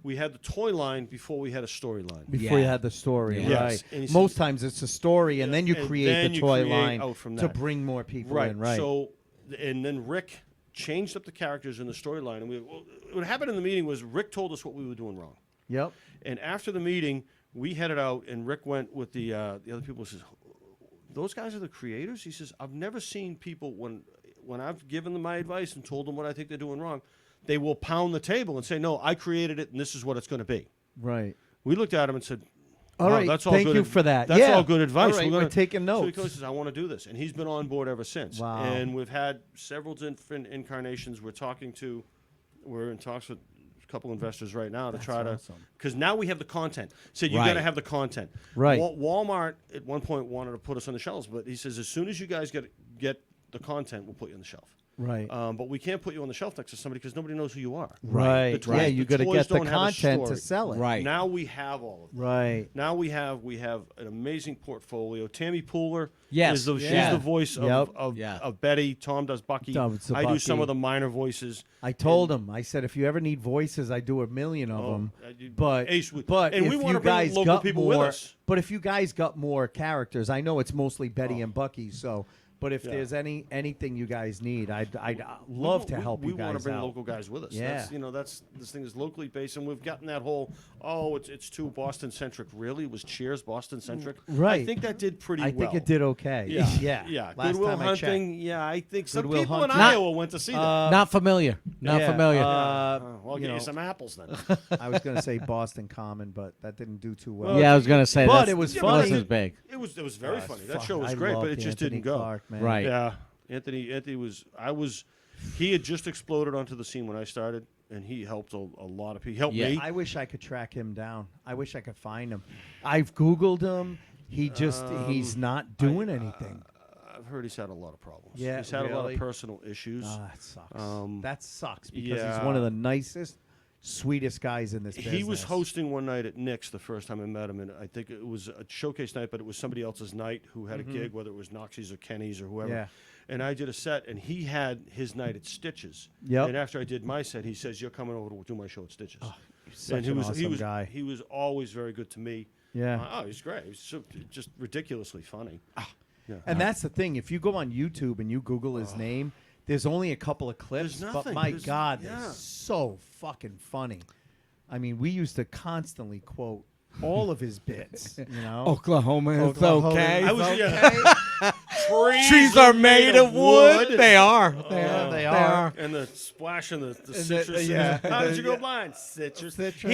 we had the toy line before we had a storyline. Before you Yeah. had the story, Yeah. right? Yes, and he said- Most times it's a story, and then you and create then the you toy create line out from to that. bring more people Right. in, right? So, and then Rick changed up the characters in the storyline. And what happened in the meeting was Rick told us what we were doing wrong. Yep. And after the meeting, we headed out, and Rick went with the other people and says, those guys are the creators? He says, I've never seen people, when I've given them my advice and told them what I think they're doing wrong, they will pound the table and say, no, I created it, and this is what it's going to be. Right. We looked at him and said, All right. that's all Thank good you for that. That's Yeah. all good advice. All right, we're taking So he notes. goes, says, I want to do this. And he's been on board ever since. Wow. And we've had several different incarnations. We're in talks with a couple investors right now to try to, because now we have the content. Said you got to have the content. Right. Walmart at one point wanted to put us on the shelves, but he says, as soon as you guys get the content, we'll put you on the shelf. Right. But we can't put you on the shelf next to somebody because nobody knows who you are. Right. The toys- Yeah, you the got to toys get the don't have a content to story. sell it. Right. Now we have all of that. Right. Now we have an amazing portfolio. Tammy Pooler Yes. is she's Yeah. the voice Yep. of Betty. Tom does Bucky. Does the I do some Bucky. of the minor voices. I told him. I said, if you ever need voices, I do a million of them. you- But Ace with- but and if we you wanna bring guys local got people more, with us. But if you guys got more characters, I know it's mostly Betty and Bucky. So, but if Yeah. there's anything you guys need, I'd love to help we you guys want to bring out. local guys with us. Yeah. That's this thing is locally based, and we've gotten that whole it's too Boston centric. Really, was Cheers Boston centric? Right. I think that did pretty I well. think it did okay. Yeah, yeah. yeah. Last Goodwill time I Hunting. Yeah, I think some Goodwill people in Hunting. Iowa went to see that. Not familiar. Not Yeah, familiar. Well, I'll you get know, you some apples then. I was going to say Boston Common, but that didn't do too well. yeah, I was gonna say But that's- it was it funny. wasn't big. It was very funny. That Fuck, show was I great, but loved it just Anthony didn't go. Clark, man. Right. Yeah, Anthony was. He had just exploded onto the scene when I started, and he helped a lot of people. He helped Yeah. me. I wish I could track him down. I wish I could find him. I've Googled him. He's not doing anything. I've heard he's had a lot of problems. Yeah, he's had a lot really? of personal issues. That sucks. Um, That sucks because yeah. he's one of the nicest, sweetest guys in this business. He was hosting one night at Nick's the first time I met him, and I think it was a showcase night, but it was somebody else's night who had a gig, whether it was Noxie's or Kenny's or whoever. Yeah. And I did a set, and he had his night at Stitches. Yep. And after I did my set, he says, "You're coming over to do my show at Stitches." Such and he an was awesome guy. He was always very good to me. Yeah. He's great. He's just ridiculously funny. Yeah. And that's the thing. If you go on YouTube and you Google his name, there's only a couple of clips, There's but nothing. my There's- God, yeah. they're so fucking funny. I mean, we used to constantly quote all of his bits. You know, Oklahoma is Oklahoma okay. is I was okay. Trees are made of wood. They are. They are. And the splash and the the- citrus. yeah. How did you go blind? Citrus. Citrus.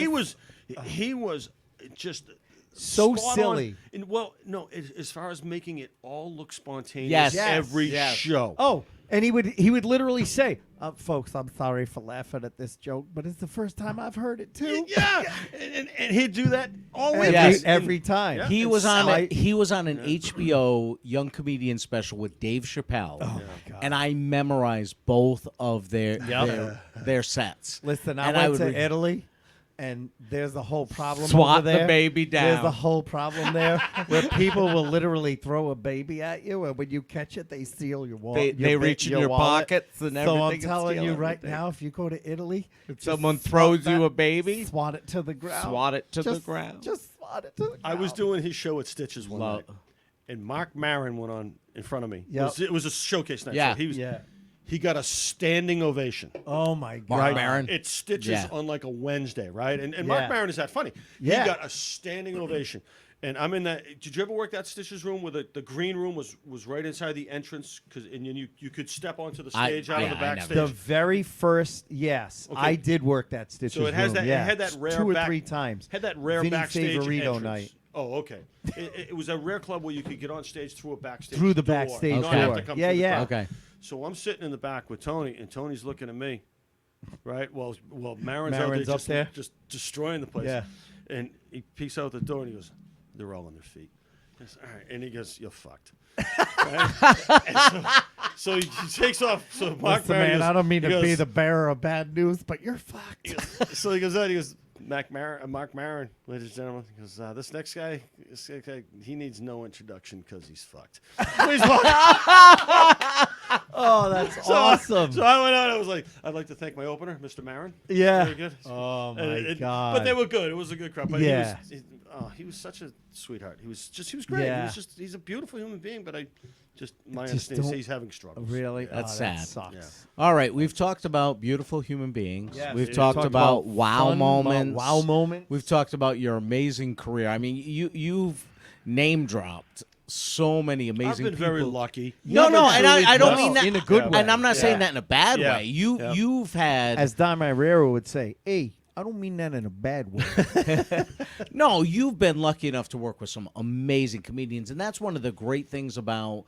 He was just So spot silly. On. And, well, no, as far as making it all look spontaneous, Yes. every Yes. show. Oh, and he would literally say, "Folks, I'm sorry for laughing at this joke, but it's the first time I've heard it too." Yeah, and he'd do that always. Every, Yes. every time. Yeah. He And was on Sally- he was on an HBO Young Comedian special with Dave Chappelle. Oh my God. And I memorized both of their sets. Listen, I And went would to re- Italy, and there's the whole problem Swat over there. the baby There's down. the whole problem there where people will literally throw a baby at you, and when you catch it, they steal your wallet. They reach in your wallet. pockets and So everything. I'm and telling steal you right everything. now, if you go to Italy, just someone swat throws you that- a baby, swat it to the ground. swat it to the Just- ground. Just swat it to the ground. I was doing his show at Stitches one Love- night, and Mark Maron went on in front of me. Yep. It was a showcase night. Yeah. So he was. Yeah. He got a standing ovation. Oh my God. Mark Maron. It's Stitches Yeah. on like a Wednesday, right? And Yeah. Mark Maron is that funny. Yeah. He got a standing ovation. And I'm in that. Did you ever work that Stitches room where the green room was right inside the entrance? And you could step onto the stage out of the I never- backstage. The very first, yes, Okay. I did work that Stitches So it has room. that. Yeah. It had that rare 2 or back- 3 times. Had that rare Vinny backstage Favorito entrance. night. Oh, okay. It was a rare club where you could get on stage through a backstage Through the door. backstage You don't have door. to come Yeah, through the yeah. crowd. Okay. So I'm sitting in the back with Tony, and Tony's looking at me, right? Well, Maron's out Maron's there, up just, there. just destroying the place. Yeah. And he peeks out the door, and he goes, "They're all on their feet." He goes, "All right," and he goes, "You're fucked." Right? And so he takes off. So Mark Listen, Maron man, goes, I don't mean he to be goes- the bearer of bad news, but you're fucked. So he goes out. He goes, Mark Maron, ladies and gentlemen. He goes, this next guy, he needs no introduction because he's fucked. Please welcome. Oh, that's awesome. So I went out. I was like, I'd like to thank my opener, Mr. Marin. Yeah. Very good. Oh my And- God. But they were good. It was a good crowd. But Yeah. he was such a sweetheart. He was great. Yeah. He's a beautiful human being. But my Just understanding is don't- he's having struggles. Really? That's Oh, sad. That sucks. Yeah. All right, we've talked about beautiful human beings. Yes. We've Yeah. talked about wow fun moments. Wow moments. We've talked about your amazing career. I mean, you've name dropped so many amazing I've been people. very lucky. No, Yeah, no, but and I don't truly mean that in a good way. And I'm not saying that in a bad Yeah. way. Yeah. You've had As Don Marrero would say, hey, I don't mean that in a bad way. No, you've been lucky enough to work with some amazing comedians, and that's one of the great things about,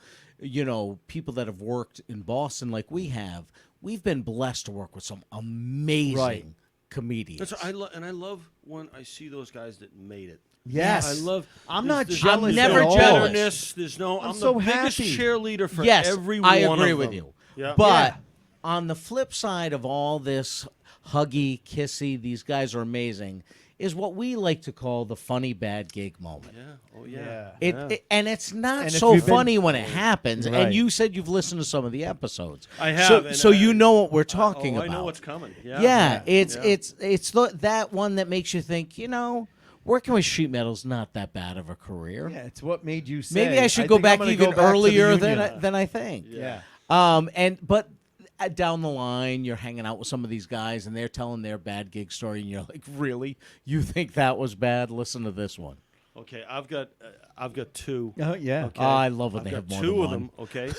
people that have worked in Boston like we have. We've been blessed to work with some amazing Right. comedians. That's what I love when I see those guys that made it. Yes. I love. I'm there's- not there's jealous I'm never at all. jealous. bitterness, There's no. I'm I'm so the biggest happy. cheerleader for Yes, every I one agree of with them. you. Yeah. But on the flip side of all this huggy, kissy, these guys are amazing, is what we like to call the funny bad gig moment. Yeah. Oh yeah. Yeah. And it's not And if so you've been- funny when it happens. Right. And you said you've listened to some of the episodes. I have, So, and so you know what we're talking Oh, about. I know what's coming. Yeah. Yeah, it's Yeah. that one that makes you think, working with sheet metal's not that bad of a career. Yeah, it's what made you say. Maybe I should go think I'm back gonna even go back to the earlier union. than I think. Yeah. But down the line, you're hanging out with some of these guys, and they're telling their bad gig story, and you're like, really? You think that was bad? Listen to this one. Okay, I've got two. Oh, yeah. Okay. Oh, I love when I've they got have more two than of one. them. Okay,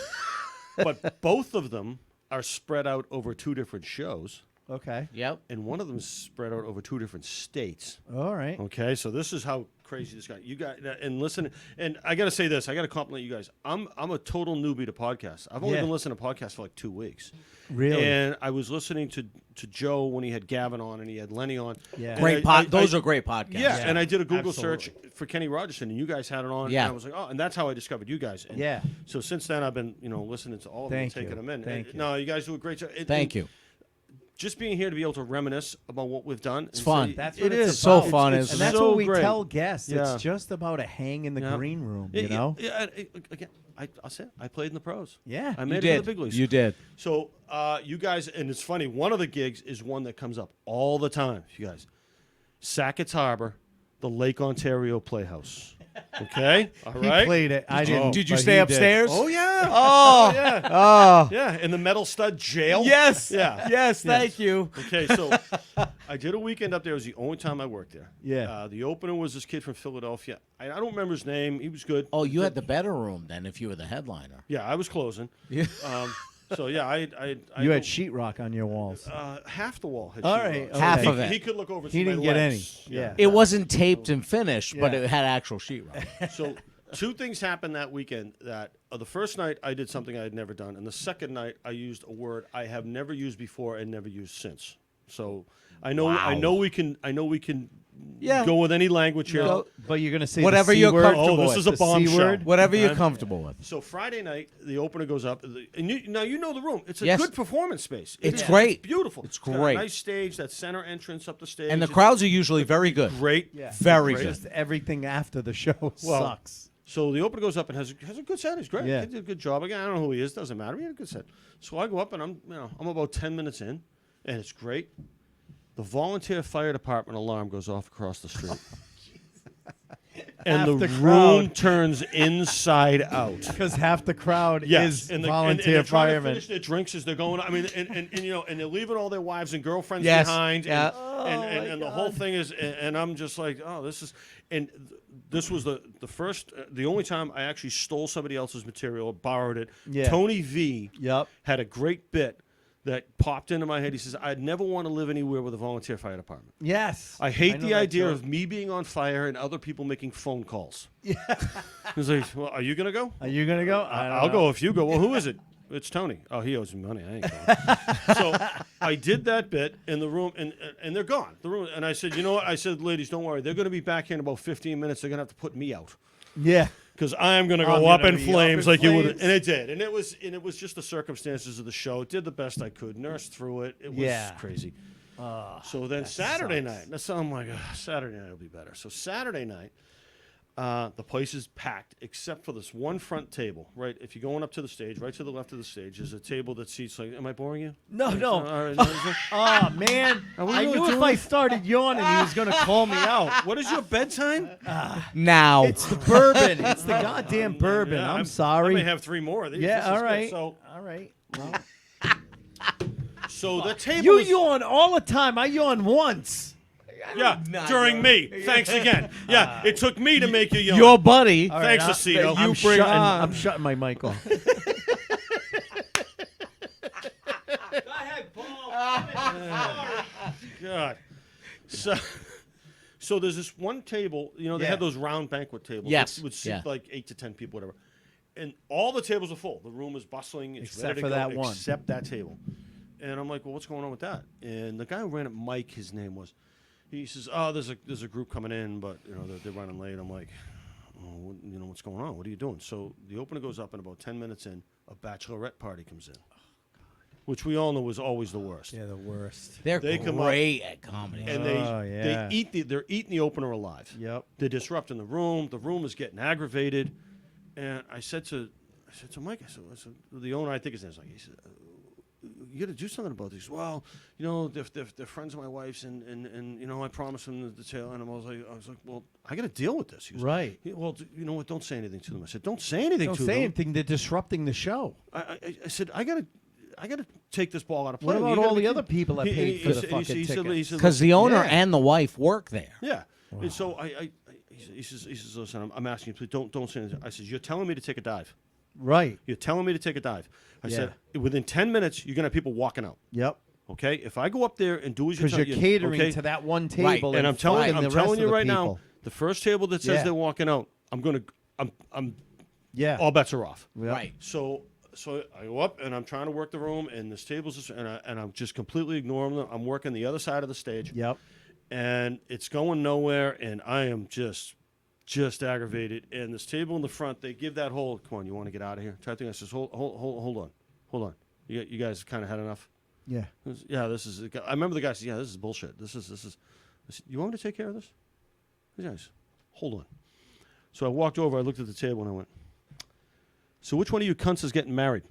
but both of them are spread out over two different shows, Okay. Yep. and one of them is spread out over two different states. All right. Okay, so this is how crazy this guy. You got and listen, and I got to say this. I got to compliment you guys. I'm a total newbie to podcasts. I've only Yeah. been listening to podcasts for like 2 weeks. Really? And I was listening to Joe when he had Gavin on and he had Lenny on. Yeah. And Great those are great podcasts. Yeah, Yeah, and I did a Google search absolutely. for Kenny Rogerson, and you guys had it on. Yeah. And I was like, oh, and that's how I discovered you guys. And Yeah. So since then, I've been, listening to all of them, Thank and taking you. them in. Thank And, you. No, you guys do a great job. Thank you. Just being here to be able to reminisce about what we've done. It's fun. That's what it's So about. fun, It's isn't And that's so what we great. tell guests. Yeah. It's just about a hang in the Yeah. green room, Yeah, you know? Yeah, again, I'll say it, I played in the pros. Yeah. I You made it did. in the big leagues. You did. So you guys, and it's funny, one of the gigs is one that comes up all the time, you guys. Sackett's Harbor, the Lake Ontario Playhouse. Okay? All He right? played it. I didn't. Did you but stay he upstairs? Oh, yeah. Oh, yeah. Oh. Yeah, in the Metal Stud Jail. yes. Yeah. Yes, thank you. Okay, so I did a weekend up there. It was the only time I worked there. Yeah. The opener was this kid from Philadelphia. I don't remember his name. He was good. Oh, you had the better room then if you were the headliner. Yeah, I was closing. Yeah. So, yeah, I You had sheetrock on your walls. half the wall had All sheetrock. right, Half okay. of it. He could look over. and He see my didn't get any. legs. Yeah. It wasn't taped and finished, but Yeah. it had actual sheetrock. So two things happened that weekend. That the first night I did something I had never done, and the second night I used a word I have never used before and never used since. So I know we can Yeah. go with any language here. No. But you're going to say Whatever the C you're word? comfortable Oh, this with. is a The C bombshell. word? Whatever you're comfortable with. So Friday night, the opener goes up, and now you know the room. It's a Yes. good performance space. It's is great. beautiful. It's got a great. nice stage, that center entrance up the stage, And the It's crowds are usually very good. great. Yeah. Very Great. good. Just everything after the show sucks. So the opener goes up and has a good set. He's great. Yeah. He did a good job. Again, I don't know who he is. Doesn't matter. He had a good set. So I go up and I'm about 10 minutes in, and it's great. The volunteer fire department alarm goes off across the street. And Half the the room crowd. turns inside out. Because half the crowd Yes, is and volunteer they're trying to firemen. finish their drinks as they're going. I mean, and they're leaving all their wives and girlfriends Yes, behind. yeah. And the whole thing is, and I'm just like, oh, this is, and this was the first, the only time I actually stole somebody else's material, borrowed it. Yeah. Tony V. Yep. had a great bit that popped into my head. He says, I'd never want to live anywhere with a volunteer fire department. Yes. I hate know the that idea joke. of me being on fire and other people making phone calls. Yeah. He's like, well, are you going to go? Are you going to go? I'll go if you go. Well, who is it? It's Tony. Oh, he owes me money. I ain't going. So I did that bit in the room, and they're gone. The room, and I said, you know what? I said, ladies, don't worry. They're going to be back here in about 15 minutes. They're going to have to put me out Yeah. because I'm going to I'm go up gonna in be up flames in like you would. flames. And it did. And it was just the circumstances of the show. It did the best I could. Nursed through it. It was Yeah. crazy. So then Saturday night. That's I'm like, Saturday night will be better. So Saturday night. The place is packed except for this one front table. Right, if you're going up to the stage, right to the left of the stage, is a table that seats like. Am I boring you? No. All right, no, Oh man, Are we I really knew if doing I this? started yawning, he was gonna call me out. What is your bedtime? Now. It's the bourbon. It's the goddamn bourbon. Yeah, I'm sorry. I may have 3 more of these. Yeah, This is all good. right. So, All right. Well, so the table you is, yawn all the time. I yawn once. yeah, during me. Thanks again. Yeah, it took me to make you yawn. Your buddy. All right, Thanks, Aceto. I'm You shutting, bring on. I'm shutting my mic off. God. So there's this one table, they Yeah. had those round banquet tables. Yes, That would seat yeah. like 8 to 10 people, whatever. And all the tables are full. The room is bustling. It's Except ready to for go, that one. Except that table. And I'm like, well, what's going on with that? And the guy who ran it, Mike, his name was, he says, oh, there's a group coming in, but they're running late. I'm like, oh, what's going on? What are you doing? So the opener goes up, and about 10 minutes in, a bachelorette party comes in, which we all know is always the worst. Yeah, the worst. They're They come up- great at comedy. And Oh, yeah. they're eating the opener alive. Yep. They're disrupting the room. The room is getting aggravated. And I said to Mike, I said, the owner, I think his name's Mike. He said, you got to do something about this. Well, they're friends of my wife's, and I promised them the tail. And I was like, well, I got to deal with this. He goes, Right. well, you know what? Don't say anything to them. I said, don't say anything Don't to say them. anything. They're disrupting the show. I said, I gotta take this ball out of play. What about all the other people that paid for the fucking tickets? Because the owner yeah. and the wife work there. Yeah. And so he says, listen, I'm asking you, please don't say anything. I said, you're telling me to take a dive. Right. You're telling me to take a dive. I Yeah. said, within 10 minutes, you're going to have people walking out. Yep. Okay? If I go up there and do as you Because tell you're you, catering okay? to that one Right. table, And I'm telling fucking the rest you of the right now, people. the first table that says Yeah. they're walking out, I'm Yeah. all bets are off. Yep. Right. So I go up and I'm trying to work the room, and this table's just, and I'm just completely ignoring them. I'm working the other side of the stage. Yep. And it's going nowhere, and I am just aggravated. And this table in the front, they give that whole, come on, you want to get out of here type thing. I says, hold on. You guys kind of had enough. Yeah. Yeah, this is. I remember the guy said, yeah, this is bullshit. This is. I said, you want me to take care of this? Yes. Hold on. So I walked over. I looked at the table and I went, so which one of you cunts is getting married?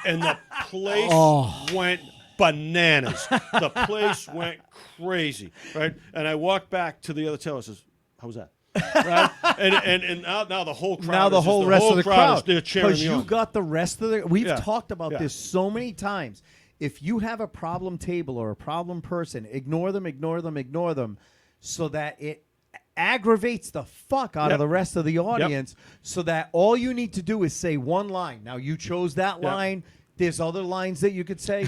And the place went bananas. The place went crazy, right? And I walked back to the other table. I says, how was that? Right? And now the whole crowd. Now the is whole just, rest whole of the crowd crowd. is there cheering Because me you on. got the rest of the. We've Yeah. talked about Yeah. this so many times. If you have a problem table or a problem person, ignore them, so that it aggravates the fuck out Yep. of the rest of the audience, so that all you need to do is say one line. Now, you chose that Yep. line. There's other lines that you could say.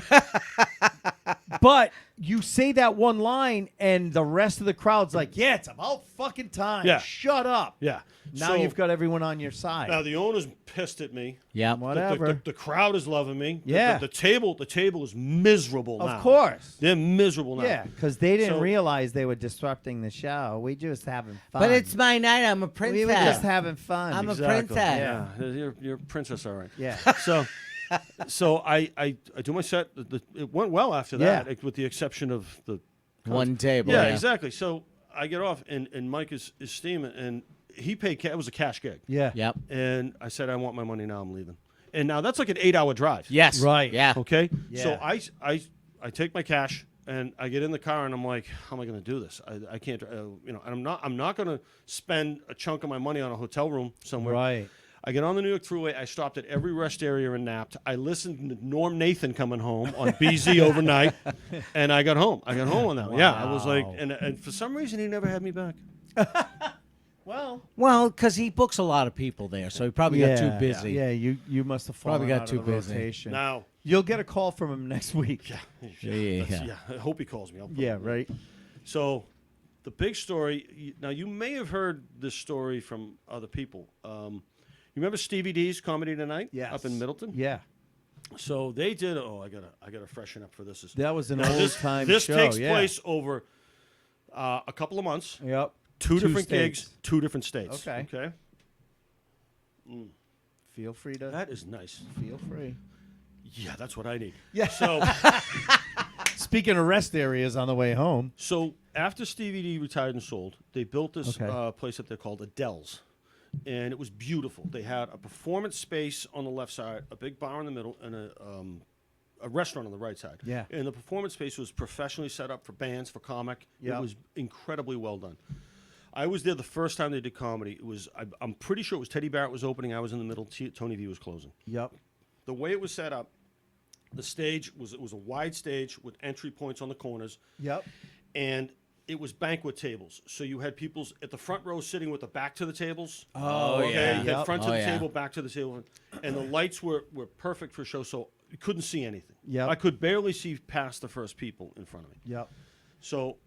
But you say that one line, and the rest of the crowd's like, yeah, it's about fucking time. Yeah. Shut up. Yeah. Now So- you've got everyone on your side. Now the owner's pissed at me. Yeah. Whatever. The crowd is loving me. Yeah. The table is miserable now. Of course. They're miserable now. Yeah, because they didn't So- realize they were disrupting the show. We just having fun. But it's my night. I'm a princess. we were just having fun. I'm a Exactly. princess. Yeah. You're a princess, all right. Yeah. So I do my set. It went well after that, Yeah. with the exception of the One table. Yeah, exactly. So I get off, and Mike is steaming, and he paid. It was a cash gig. Yeah. Yep. And I said, I want my money now. I'm leaving. And now that's like an 8-hour drive. Yes. Right. Yeah. Okay. Yeah. So I take my cash and I get in the car and I'm like, how am I going to do this? I can't. And I'm not going to spend a chunk of my money on a hotel room somewhere. Right. I get on the New York Thruway. I stopped at every rest area and napped. I listened to Norm Nathan coming home on BZ overnight, and I got home. on that one. Yeah, I was like, Wow. and for some reason he never had me back. Well, because he books a lot of people there, so he probably got too busy. Yeah, you must have fallen Probably got out too of the busy. rotation. Now, You'll get a call from him next week. Yeah. I hope he calls me. I'll put Yeah, him- right. So, the big story. Now, you may have heard this story from other people. You remember Stevie D's Comedy Tonight? Yes. Up in Middleton. Yeah. So they did. I gotta freshen up for this. That was an Now, old time This show. takes yeah. place over a couple of months. Yep. Two different states. gigs, 2 different states. Okay. Okay. Feel free to. That is nice. Feel free. Yeah, that's what I need. Yeah. So, Speaking of rest areas on the way home. so after Stevie D retired and sold, they built this Okay. place that they called Adele's. and it was beautiful. They had a performance space on the left side, a big bar in the middle, and a restaurant on the right side. Yeah. And the performance space was professionally set up for bands, for comic. Yep. It was incredibly well done. I was there the first time they did comedy. It was I'm pretty sure it was Teddy Barrett was opening. I was in the middle. Tony V was closing. Yep. The way it was set up, the stage was a wide stage with entry points on the corners. Yep. And it was banquet tables. So you had people at the front row sitting with the back to the tables. Oh, Okay, yeah. you had front to Oh, the yeah. table, back to the table, and the lights were perfect for show. So you couldn't see anything. Yep. I could barely see past the first people in front of me. Yep. So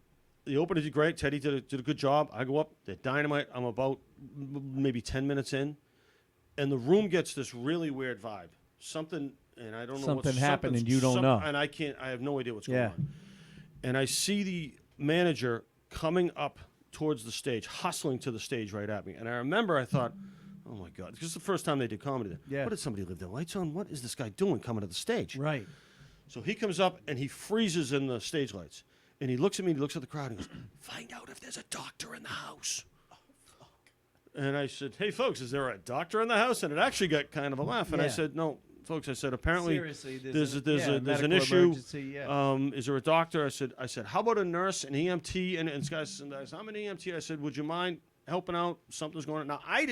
the opener did great. Teddy did a good job. I go up. They're dynamite. I'm about maybe 10 minutes in, and the room gets this really weird vibe. Something, and I don't know Something happened and you don't know. And I have no idea what's Yeah. going on. And I see the manager coming up towards the stage, hustling to the stage right at me. And I remember I thought, oh my God, this is the first time they did comedy there. Yeah. What, did somebody leave their lights on? What is this guy doing coming to the stage? Right. So he comes up and he freezes in the stage lights. And he looks at me, he looks at the crowd, and he goes, find out if there's a doctor in the house. And I said, hey, folks, is there a doctor in the house? And it actually got kind of a laugh. And I Yeah. said, no, folks, I said, apparently Seriously, there's an medical issue. emergency, yeah. Is there a doctor? I said, how about a nurse, an EMT? And this guy said, I'm an EMT. I said, would you mind helping out? Something's going on. Now, I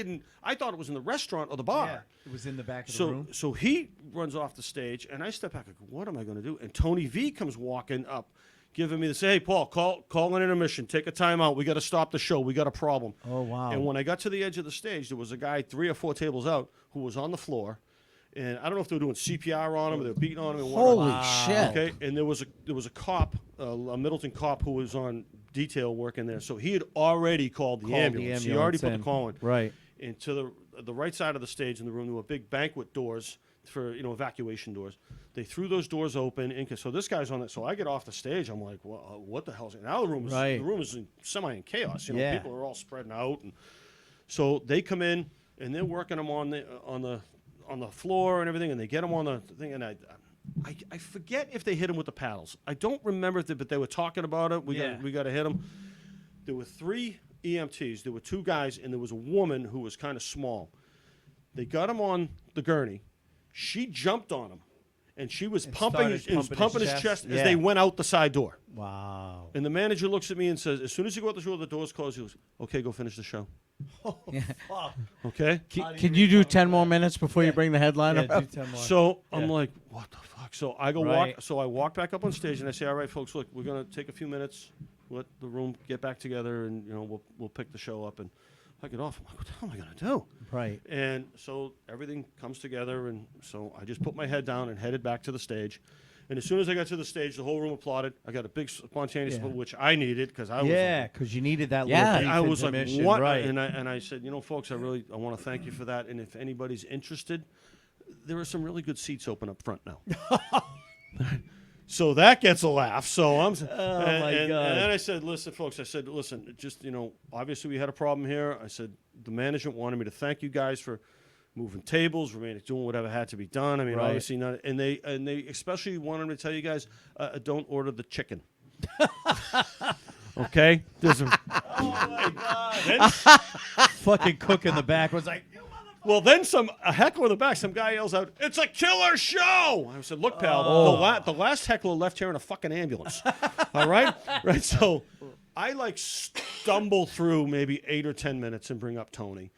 thought it was in the restaurant or the bar. Yeah. It was in the back of the room. So he runs off the stage, and I step back. I go, what am I going to do? And Tony V comes walking up, giving me the say, hey, Paul, call an intermission. Take a timeout. We got to stop the show. We got a problem. Oh, wow. And when I got to the edge of the stage, there was a guy 3 or 4 tables out who was on the floor. And I don't know if they were doing CPR on him or they were beating on him. Or Holy whatever. shit. Okay, and there was a cop, a Middleton cop who was on detail working there. So he had already called the ambulance. He already put the call in. Right. And to the right side of the stage in the room, there were big banquet doors for evacuation doors. They threw those doors open. And so this guy's on it. So I get off the stage. I'm like, well, what the hell's it? Now the room is semi in chaos. Yeah. People are all spreading out. And so they come in and they're working them on the floor and everything, and they get them on the thing. And I forget if they hit him with the paddles. I don't remember but they were talking about it. We got to hit him. There were 3 EMTs. There were 2 guys, and there was a woman who was kind of small. They got him on the gurney. She jumped on him, and she was pumping his chest as they went out the side door. Wow. And the manager looks at me and says, as soon as you go out the door, the door's closed. He goes, okay, go finish the show. Okay? Can you do 10 more minutes before you bring the headliner Yeah, up? do 10 more. So I'm like, what the fuck? So I go Right. I walk back up on stage and I say, all right, folks, look, we're gonna take a few minutes, let the room get back together, and we'll pick the show up. And I get off. I'm like, what the hell am I gonna do? Right. And so everything comes together, and so I just put my head down and headed back to the stage. And as soon as I got to the stage, the whole room applauded. I got a big spontaneous, Yeah. which I needed because I was Yeah, because you needed that Yeah. little brief I was like, intermission, what? Right. And I said, folks, I want to thank you for that. And if anybody's interested, there are some really good seats open up front now. So that gets a laugh. So I'm. my and God. then I said, listen, folks. I said, listen, just obviously we had a problem here. I said the management wanted me to thank you guys for moving tables, doing whatever had to be done. I mean, Right. obviously not. And they especially wanted me to tell you guys, don't order the chicken. Okay. There's a. Fucking cook in the back was like, Well, then a heckler in the back, some guy yells out, "It's a killer show!" I said, "Look, pal, the last heckler left here in a fucking ambulance." All right, right. So I stumble through maybe 8 or 10 minutes and bring up Tony,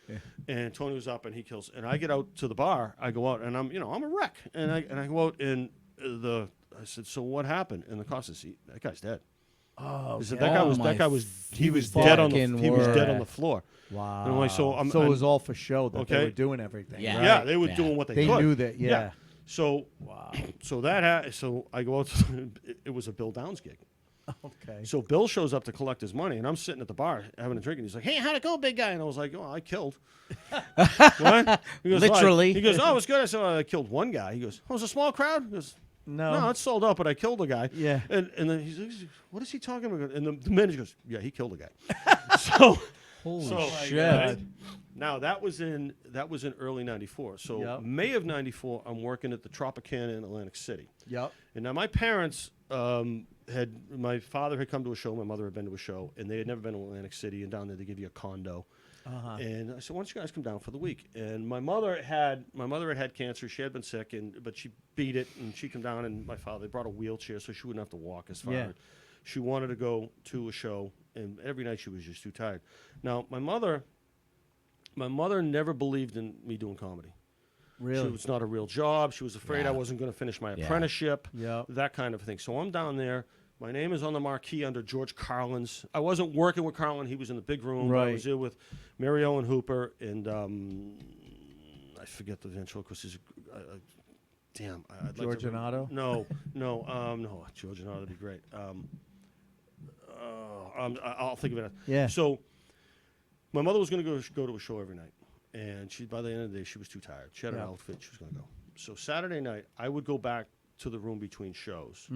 and Tony was up and he kills. And I get out to the bar. I go out and I'm a wreck. And I go out and I said, "So what happened?" And the cop says, "That guy's dead." oh, He said, God. "That guy was dead on the floor." Wow. And I'm like, so it was all for show that they Okay. were doing everything. Yeah. right? Yeah, they were Yeah. doing what They could. knew that, yeah. So Wow. so so I go out. It was a Bill Downs gig. Okay. So Bill shows up to collect his money, and I'm sitting at the bar having a drink, and he's like, "Hey, how'd it go, big guy?" And I was like, "Oh, I killed." What? He goes, Literally. He goes, "Oh, it was good." I said, "I killed one guy." He goes, "Oh, it was a small crowd?" He goes, No. "No, it's sold out, but I killed a guy." Yeah. And then he's like, "What is he talking about?" And the manager goes, "Yeah, he killed a guy." So. Holy So, shit. Now that was in early '94. So Yep. May of '94, I'm working at the Tropicana in Atlantic City. Yep. And now my parents my father had come to a show, my mother had been to a show, and they had never been to Atlantic City. And down there they give you a condo, And I said, why don't you guys come down for the week? And my mother had cancer. She had been sick, but she beat it, and she came down. And my father, they brought a wheelchair so she wouldn't have to walk as far. Yeah. She wanted to go to a show, and every night she was just too tired. Now my mother never believed in me doing comedy. Really? She was not a real job. She was afraid I wasn't going to finish my apprenticeship. Yep. That kind of thing. So I'm down there. My name is on the marquee under George Carlin's. I wasn't working with Carlin. He was in the big room. Right. I was there with Mary Ellen Hooper and I forget the ventriloquist. Damn. George Donato? No. George Donato would be great. I'll think of it. Yeah. So my mother was going to go to a show every night. And by the end of the day, she was too tired. She had an outfit. She was going to go. So Saturday night, I would go back to the room between shows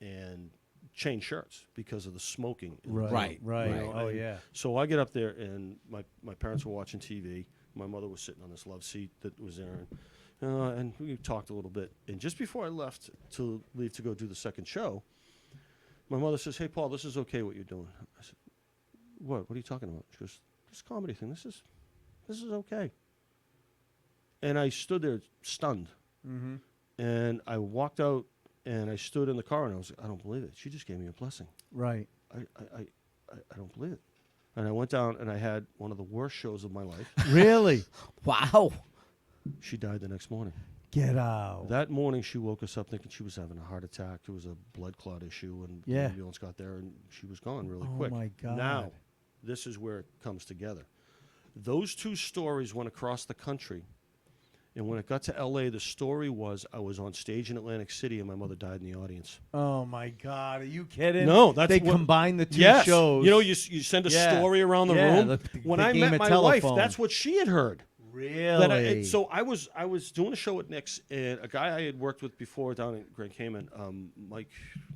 and change shirts because of the smoking. in the room, Right. you know, Oh, and yeah. So I get up there, and my parents were watching TV. My mother was sitting on this love seat that was there. And we talked a little bit. And just before I left to leave to go do the second show, my mother says, hey, Paul, this is okay what you're doing. I said, what? What are you talking about? She goes, this comedy thing, this is okay. And I stood there stunned. And I walked out, and I stood in the car, and I was like, I don't believe it. She just gave me a blessing. Right. I don't believe it. And I went down, and I had one of the worst shows of my life. Really? Wow. She died the next morning. Get out. That morning, she woke us up thinking she was having a heart attack. It was a blood clot issue, and the ambulance got there, and she was gone really quick. Oh, my God. Now, this is where it comes together. Those two stories went across the country, and when it got to L.A., the story was I was on stage in Atlantic City, and my mother died in the audience. Oh, my God. Are you kidding? No, that's they what- combined the two Yes. shows. You know, you send a story around the room. When the I game met of my telephone. wife, that's what she had heard. Really? So I was doing a show at Nick's, and a guy I had worked with before down in Grand Cayman, Mike,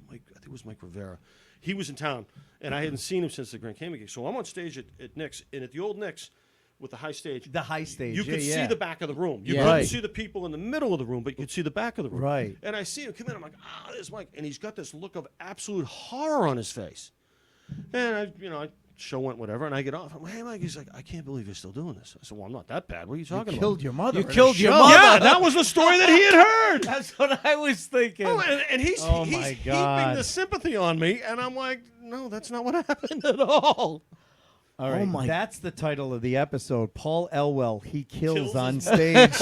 I think it was Mike Rivera. He was in town, and I hadn't seen him since the Grand Cayman gig. So I'm on stage at Nick's, and at the old Nick's, with the high stage. The high stage. You could see the back of the room. You Yeah. couldn't Right. see the people in the middle of the room, but you could see the back of the room. Right. And I see him come in. I'm like, there's Mike. And he's got this look of absolute horror on his face. And I show went whatever, and I get off. I'm like, hey, Mike. He's like, I can't believe you're still doing this. I said, well, I'm not that bad. What are you talking about? Killed your mother. You in a killed your show. mother. Yeah, that was the story that he had heard. That's what I was thinking. Oh, and he's Oh, he's my heaping God. the sympathy on me, and I'm like, no, that's not what happened at all. All right. my- That's the title of the episode. Paul Elwell, he kills Kills on his stage.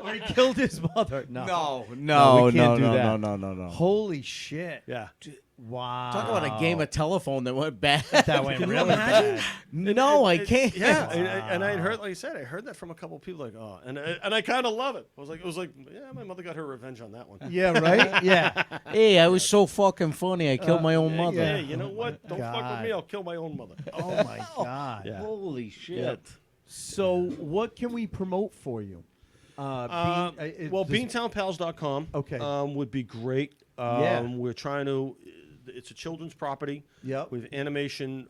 Or he killed his mother. No. No, we can't do no, that. no. Holy shit. Yeah. Wow. Talk about a game of telephone that went bad. That went really bad. No, I can't. Yeah, and I had heard, like I said, I heard that from a couple of people. Like, oh, and I kind of love it. It was like, yeah, my mother got her revenge on that one. Yeah, right? Yeah. Hey, I was so fucking funny. I killed my own mother. Yeah, you know what? Don't fuck with God. me. I'll kill my own mother. Oh, my God. Yeah. Holy shit. Yeah. So what can we promote for you? Beantownpals.com. Okay. Would be great. Yeah. We're trying to. It's a children's property. Yep. We have animation.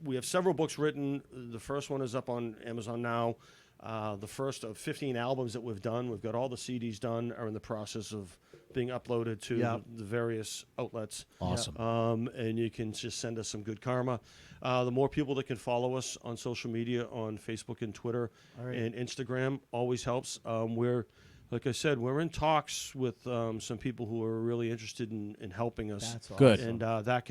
We have several books written. The first one is up on Amazon now. The first of 15 albums that we've done. We've got all the CDs done. Are in the process of being uploaded to Yep. the various outlets. Awesome. And you can just send us some good karma. The more people that can follow us on social media, on Facebook and Twitter and Instagram, always helps. Like I said, we're in talks with some people who are really interested in helping us. That's awesome. Good. And that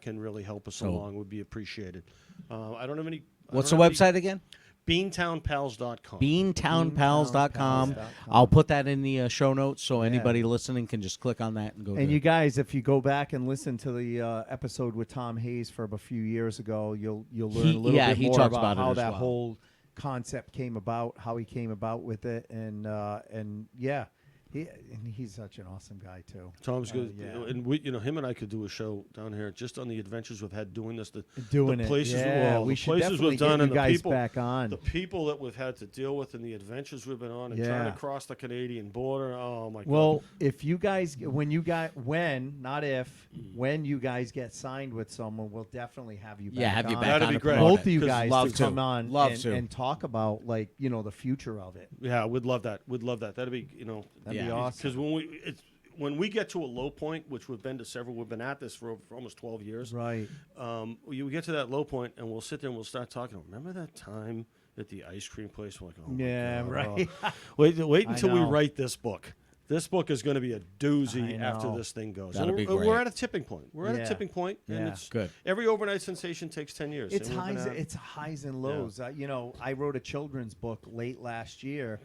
can really help us along. Would be appreciated. I don't have any. What's the website again? Beantownpals.com. Beantownpals.com. I'll put that in the show notes so anybody listening can just click on that and go And there. you guys, if you go back and listen to the episode with Tom Hayes from a few years ago, you'll learn a little bit he more talks about about it how as that well. whole concept came about, how he came about with it, and yeah, he's such an awesome guy too. Tom's good, yeah. and we, him and I could do a show down here just on the adventures we've had doing this. The It, places, yeah. well, We the should places definitely we've done, get you and the guys people back on. the people that we've had to deal with, and the adventures we've been on, and trying Yeah. to cross the Canadian border. Oh my God! Well, if you guys, when you guys get signed with someone, we'll definitely have you back. Yeah, have you on. back That'd on be to great. promote Both of you it. guys Love to to come on Love and, to. and talk about the future of it. yeah, we'd love that. That'd be That'd be awesome. because when when we get to a low point, which we've been to several, we've been at this for almost 12 years. Right. We get to that low point, and we'll sit there and we'll start talking. Remember that time at the ice cream place? We're like, oh Yeah, my God, right. oh. Wait until we know. write this book. This book is going to be a doozy I after know. this thing goes. That'll And be we're great. at a tipping point. We're at Yeah. a tipping point, and Yeah. it's Good. Every overnight sensation takes 10 years. It's and we've been highs. at it. It's highs and lows. You know, I wrote a children's book late last year,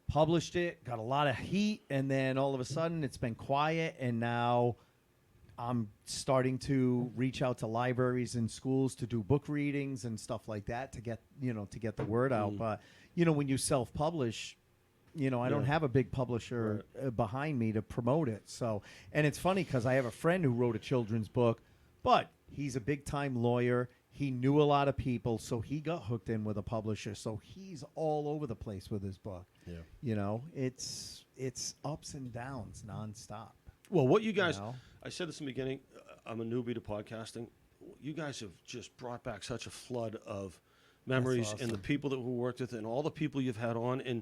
published it, got a lot of heat, and then all of a sudden it's been quiet, and now I'm starting to reach out to libraries and schools to do book readings and stuff like that to get the word out. But when you self-publish, I don't have a big publisher behind me to promote it. So, and it's funny because I have a friend who wrote a children's book, but he's a big-time lawyer. He knew a lot of people, so he got hooked in with a publisher. So he's all over the place with his book. Yeah. It's ups and downs nonstop. Well, what you guys, know? I said this in the beginning, I'm a newbie to podcasting. You guys have just brought back such a flood of memories and the awesome. people that we worked with and all the people you've had on. And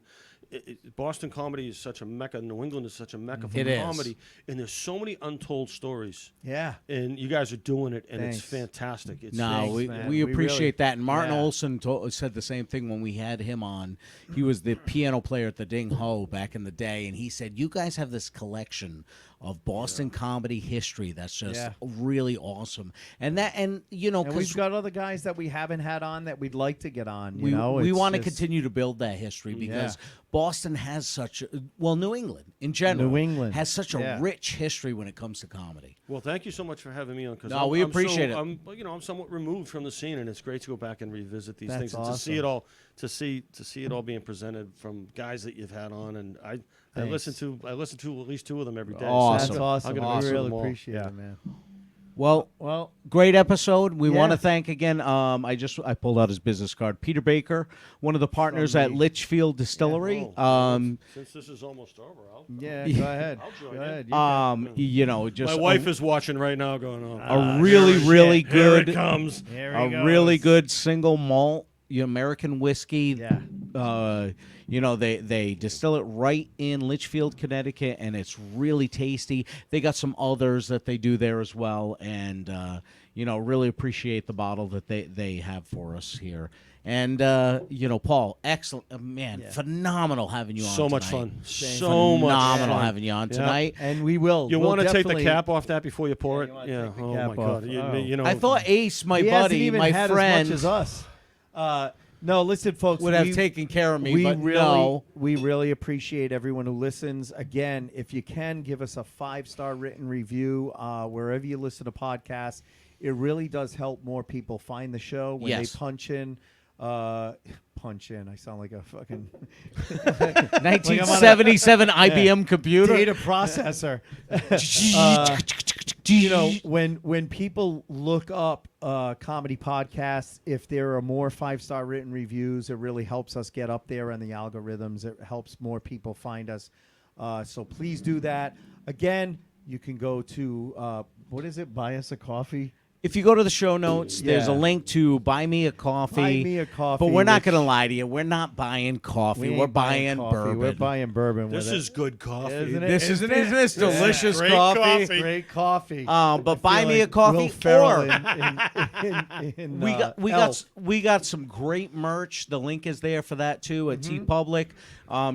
Boston comedy is such a mecca. New England is such a mecca for It is. comedy. And there's so many untold stories. Yeah. And you guys are doing it, and Thanks. it's fantastic. It's No, Thanks, we man. we We appreciate really- that. And Martin yeah. Olson said the same thing when we had him on. He was the piano player at the Ding Ho back in the day, and he said, "You guys have this collection of Boston comedy history that's just Yeah. really awesome." And And because we've got other guys that we haven't had on that we'd like to get on. we It's want to just- continue to build that history because Yeah. Boston has such New England in general New England. has such a Yeah. rich history when it comes to comedy. Well, thank you so much for having me on. Cause No, we appreciate it. I'm somewhat removed from the scene, and it's great to go back and revisit these That's things and to see awesome. it all, to see it all being presented from guys that you've had on. And I listen to at least two of them every day. Awesome. That's awesome. I'm gonna We listen to really them all. appreciate Yeah. it, man. Well, great episode. We want to Yeah. thank again. I pulled out his business card. Peter Baker, one of the partners From at the- Litchfield Distillery. Since this is almost over, Yeah, go ahead. I'll join Go in. ahead. You Just my wife is watching right now, going, "Oh, a really, really here it good, comes." Here a he goes. really good single malt American whiskey. Yeah. They distill it right in Litchfield, Connecticut, and it's really tasty. They got some others that they do there as well, and really appreciate the bottle that they have for us here. And Paul, excellent man, phenomenal having you on. So much tonight. fun. So much Phenomenal fun. having you on Yeah. tonight. And we will. You We'll want to take the definitely- cap off that before you pour it? you wanna Yeah. take the Oh cap my God. off. You, Oh. you know. I thought Ace, my He hasn't buddy, even my had friend, as much as us. No, listen, folks. would have taken care of me, we but really, no. we really appreciate everyone who listens. Again, if you can, give us a 5-star written review wherever you listen to podcasts. It really does help more people find the show when Yes. they punch in. Punch in. I sound like a fucking 1977 IBM computer. data processor. When people look up comedy podcasts, if there are more 5-star written reviews, it really helps us get up there on the algorithms. It helps more people find us. So please do that. Again, you can go to what is it? Buy us a coffee. If you go to the show notes, there's a Yeah. link to buy me a coffee. Buy me a coffee. But we're not which- going to lie to you. We're not buying coffee. we We're ain't buying coffee. bourbon. We're buying bourbon. This with is good coffee. Isn't it? This isn't Isn't this delicious Great coffee? coffee. Great coffee. But I buy feel me a like coffee Will Ferrell or in, we got some great merch. The link is there for that too at TeePublic.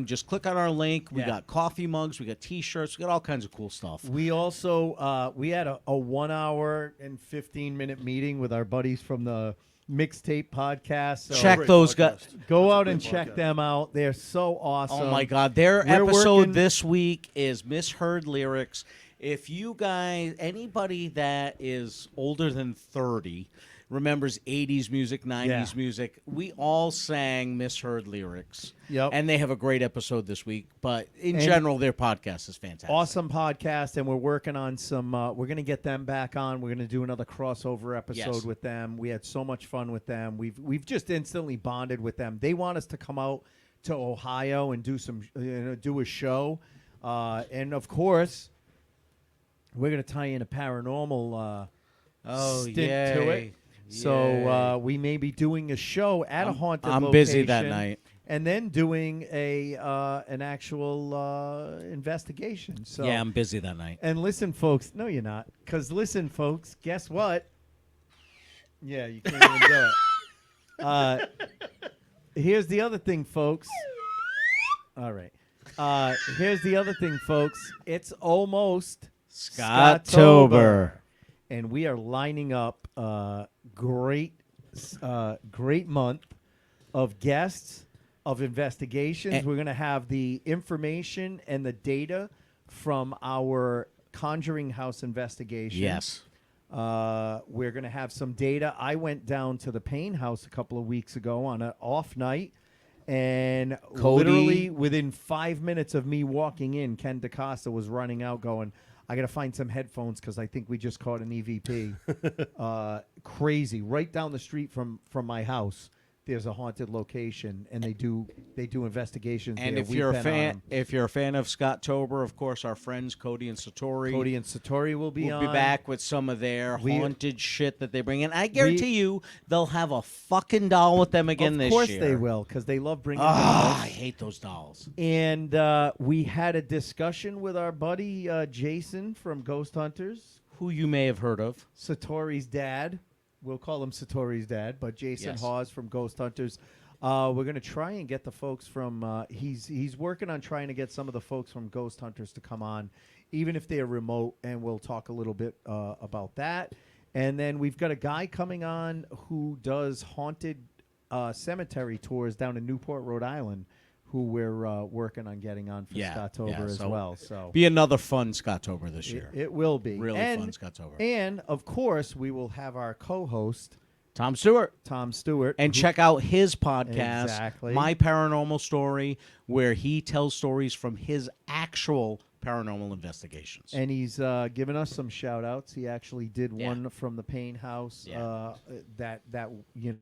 Just click on our link. We Yeah. got coffee mugs. We got T-shirts. We got all kinds of cool stuff. We also we had a 1 hour and 15-minute meeting with our buddies from the Mixtape podcast. So Check Great those podcast. guys. go That's a out great and check podcast. them out. They're so awesome. Oh my God! Their We're episode working- this week is Misheard Lyrics. If you guys, anybody that is older than 30, remembers 80s music, 90s Yeah. music, we all sang Misheard Lyrics. Yep. And they have a great episode this week. But in And- general, their podcast is fantastic. Awesome podcast, and we're working on some. We're going to get them back on. We're going to do another crossover episode Yes. with them. We had so much fun with them. We've just instantly bonded with them. They want us to come out to Ohio and do do a show, and of course, we're going to tie in a paranormal stint to it. So we may be doing a show at a haunted I'm location. busy that night. and then doing an actual investigation. So Yeah, I'm busy that night. And listen, folks. No, you're not. Because listen, folks. Guess what? Yeah, you can't even do it. Here's the other thing, folks. All right. Here's the other thing, folks. It's almost Scottober. and we are lining up great month of guests, of investigations. We're going to have the information and the data from our Conjuring House investigation. Yes. We're going to have some data. I went down to the Payne House a couple of weeks ago on an off night, and Cody. literally within 5 minutes of me walking in, Ken DaCosta was running out going, I got to find some headphones because I think we just caught an EVP. Crazy. Right down the street from my house, there's a haunted location, and they do investigations. And there. if We've you're a been on fan, 'em. if you're a fan of Scottober, of course, our friends Cody and Satori. Cody and Satori will be We'll on. be back with some of their We- haunted shit that they bring in. I guarantee you, they'll have a fucking doll with them again this year. Of course they will, because they love bringing Ah, I dolls. hate those dolls. And we had a discussion with our buddy Jason from Ghost Hunters, Who you may have heard of. Satori's dad. We'll call him Satori's dad, but Jason Yes. Hawes from Ghost Hunters. We're going to try and get the folks from he's working on trying to get some of the folks from Ghost Hunters to come on, even if they're remote, and we'll talk a little bit about that. And then we've got a guy coming on who does haunted cemetery tours down in Newport, Rhode Island, who we're working on getting on for Scottober as so well. So be another fun Scottober this year. it will be Really and, fun Scottober. And of course, we will have our co-host Tom Stewart. Tom Stewart, And who- check out his podcast, Exactly. My Paranormal Story, where he tells stories from his actual paranormal investigations. And he's given us some shout outs. He actually did Yeah. one from the Payne House Yeah. that you know.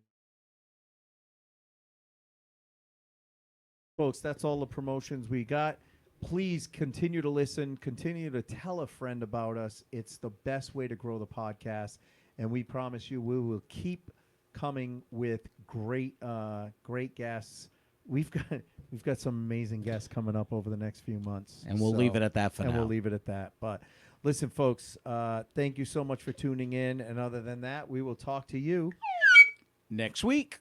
Folks, that's all the promotions we got. Please continue to listen, continue to tell a friend about us. It's the best way to grow the podcast, and we promise you we will keep coming with great guests. We've got some amazing guests coming up over the next few months. And we'll leave it at that for and now. we'll leave it at that. But listen, folks, thank you so much for tuning in. And other than that, we will talk to you Next week.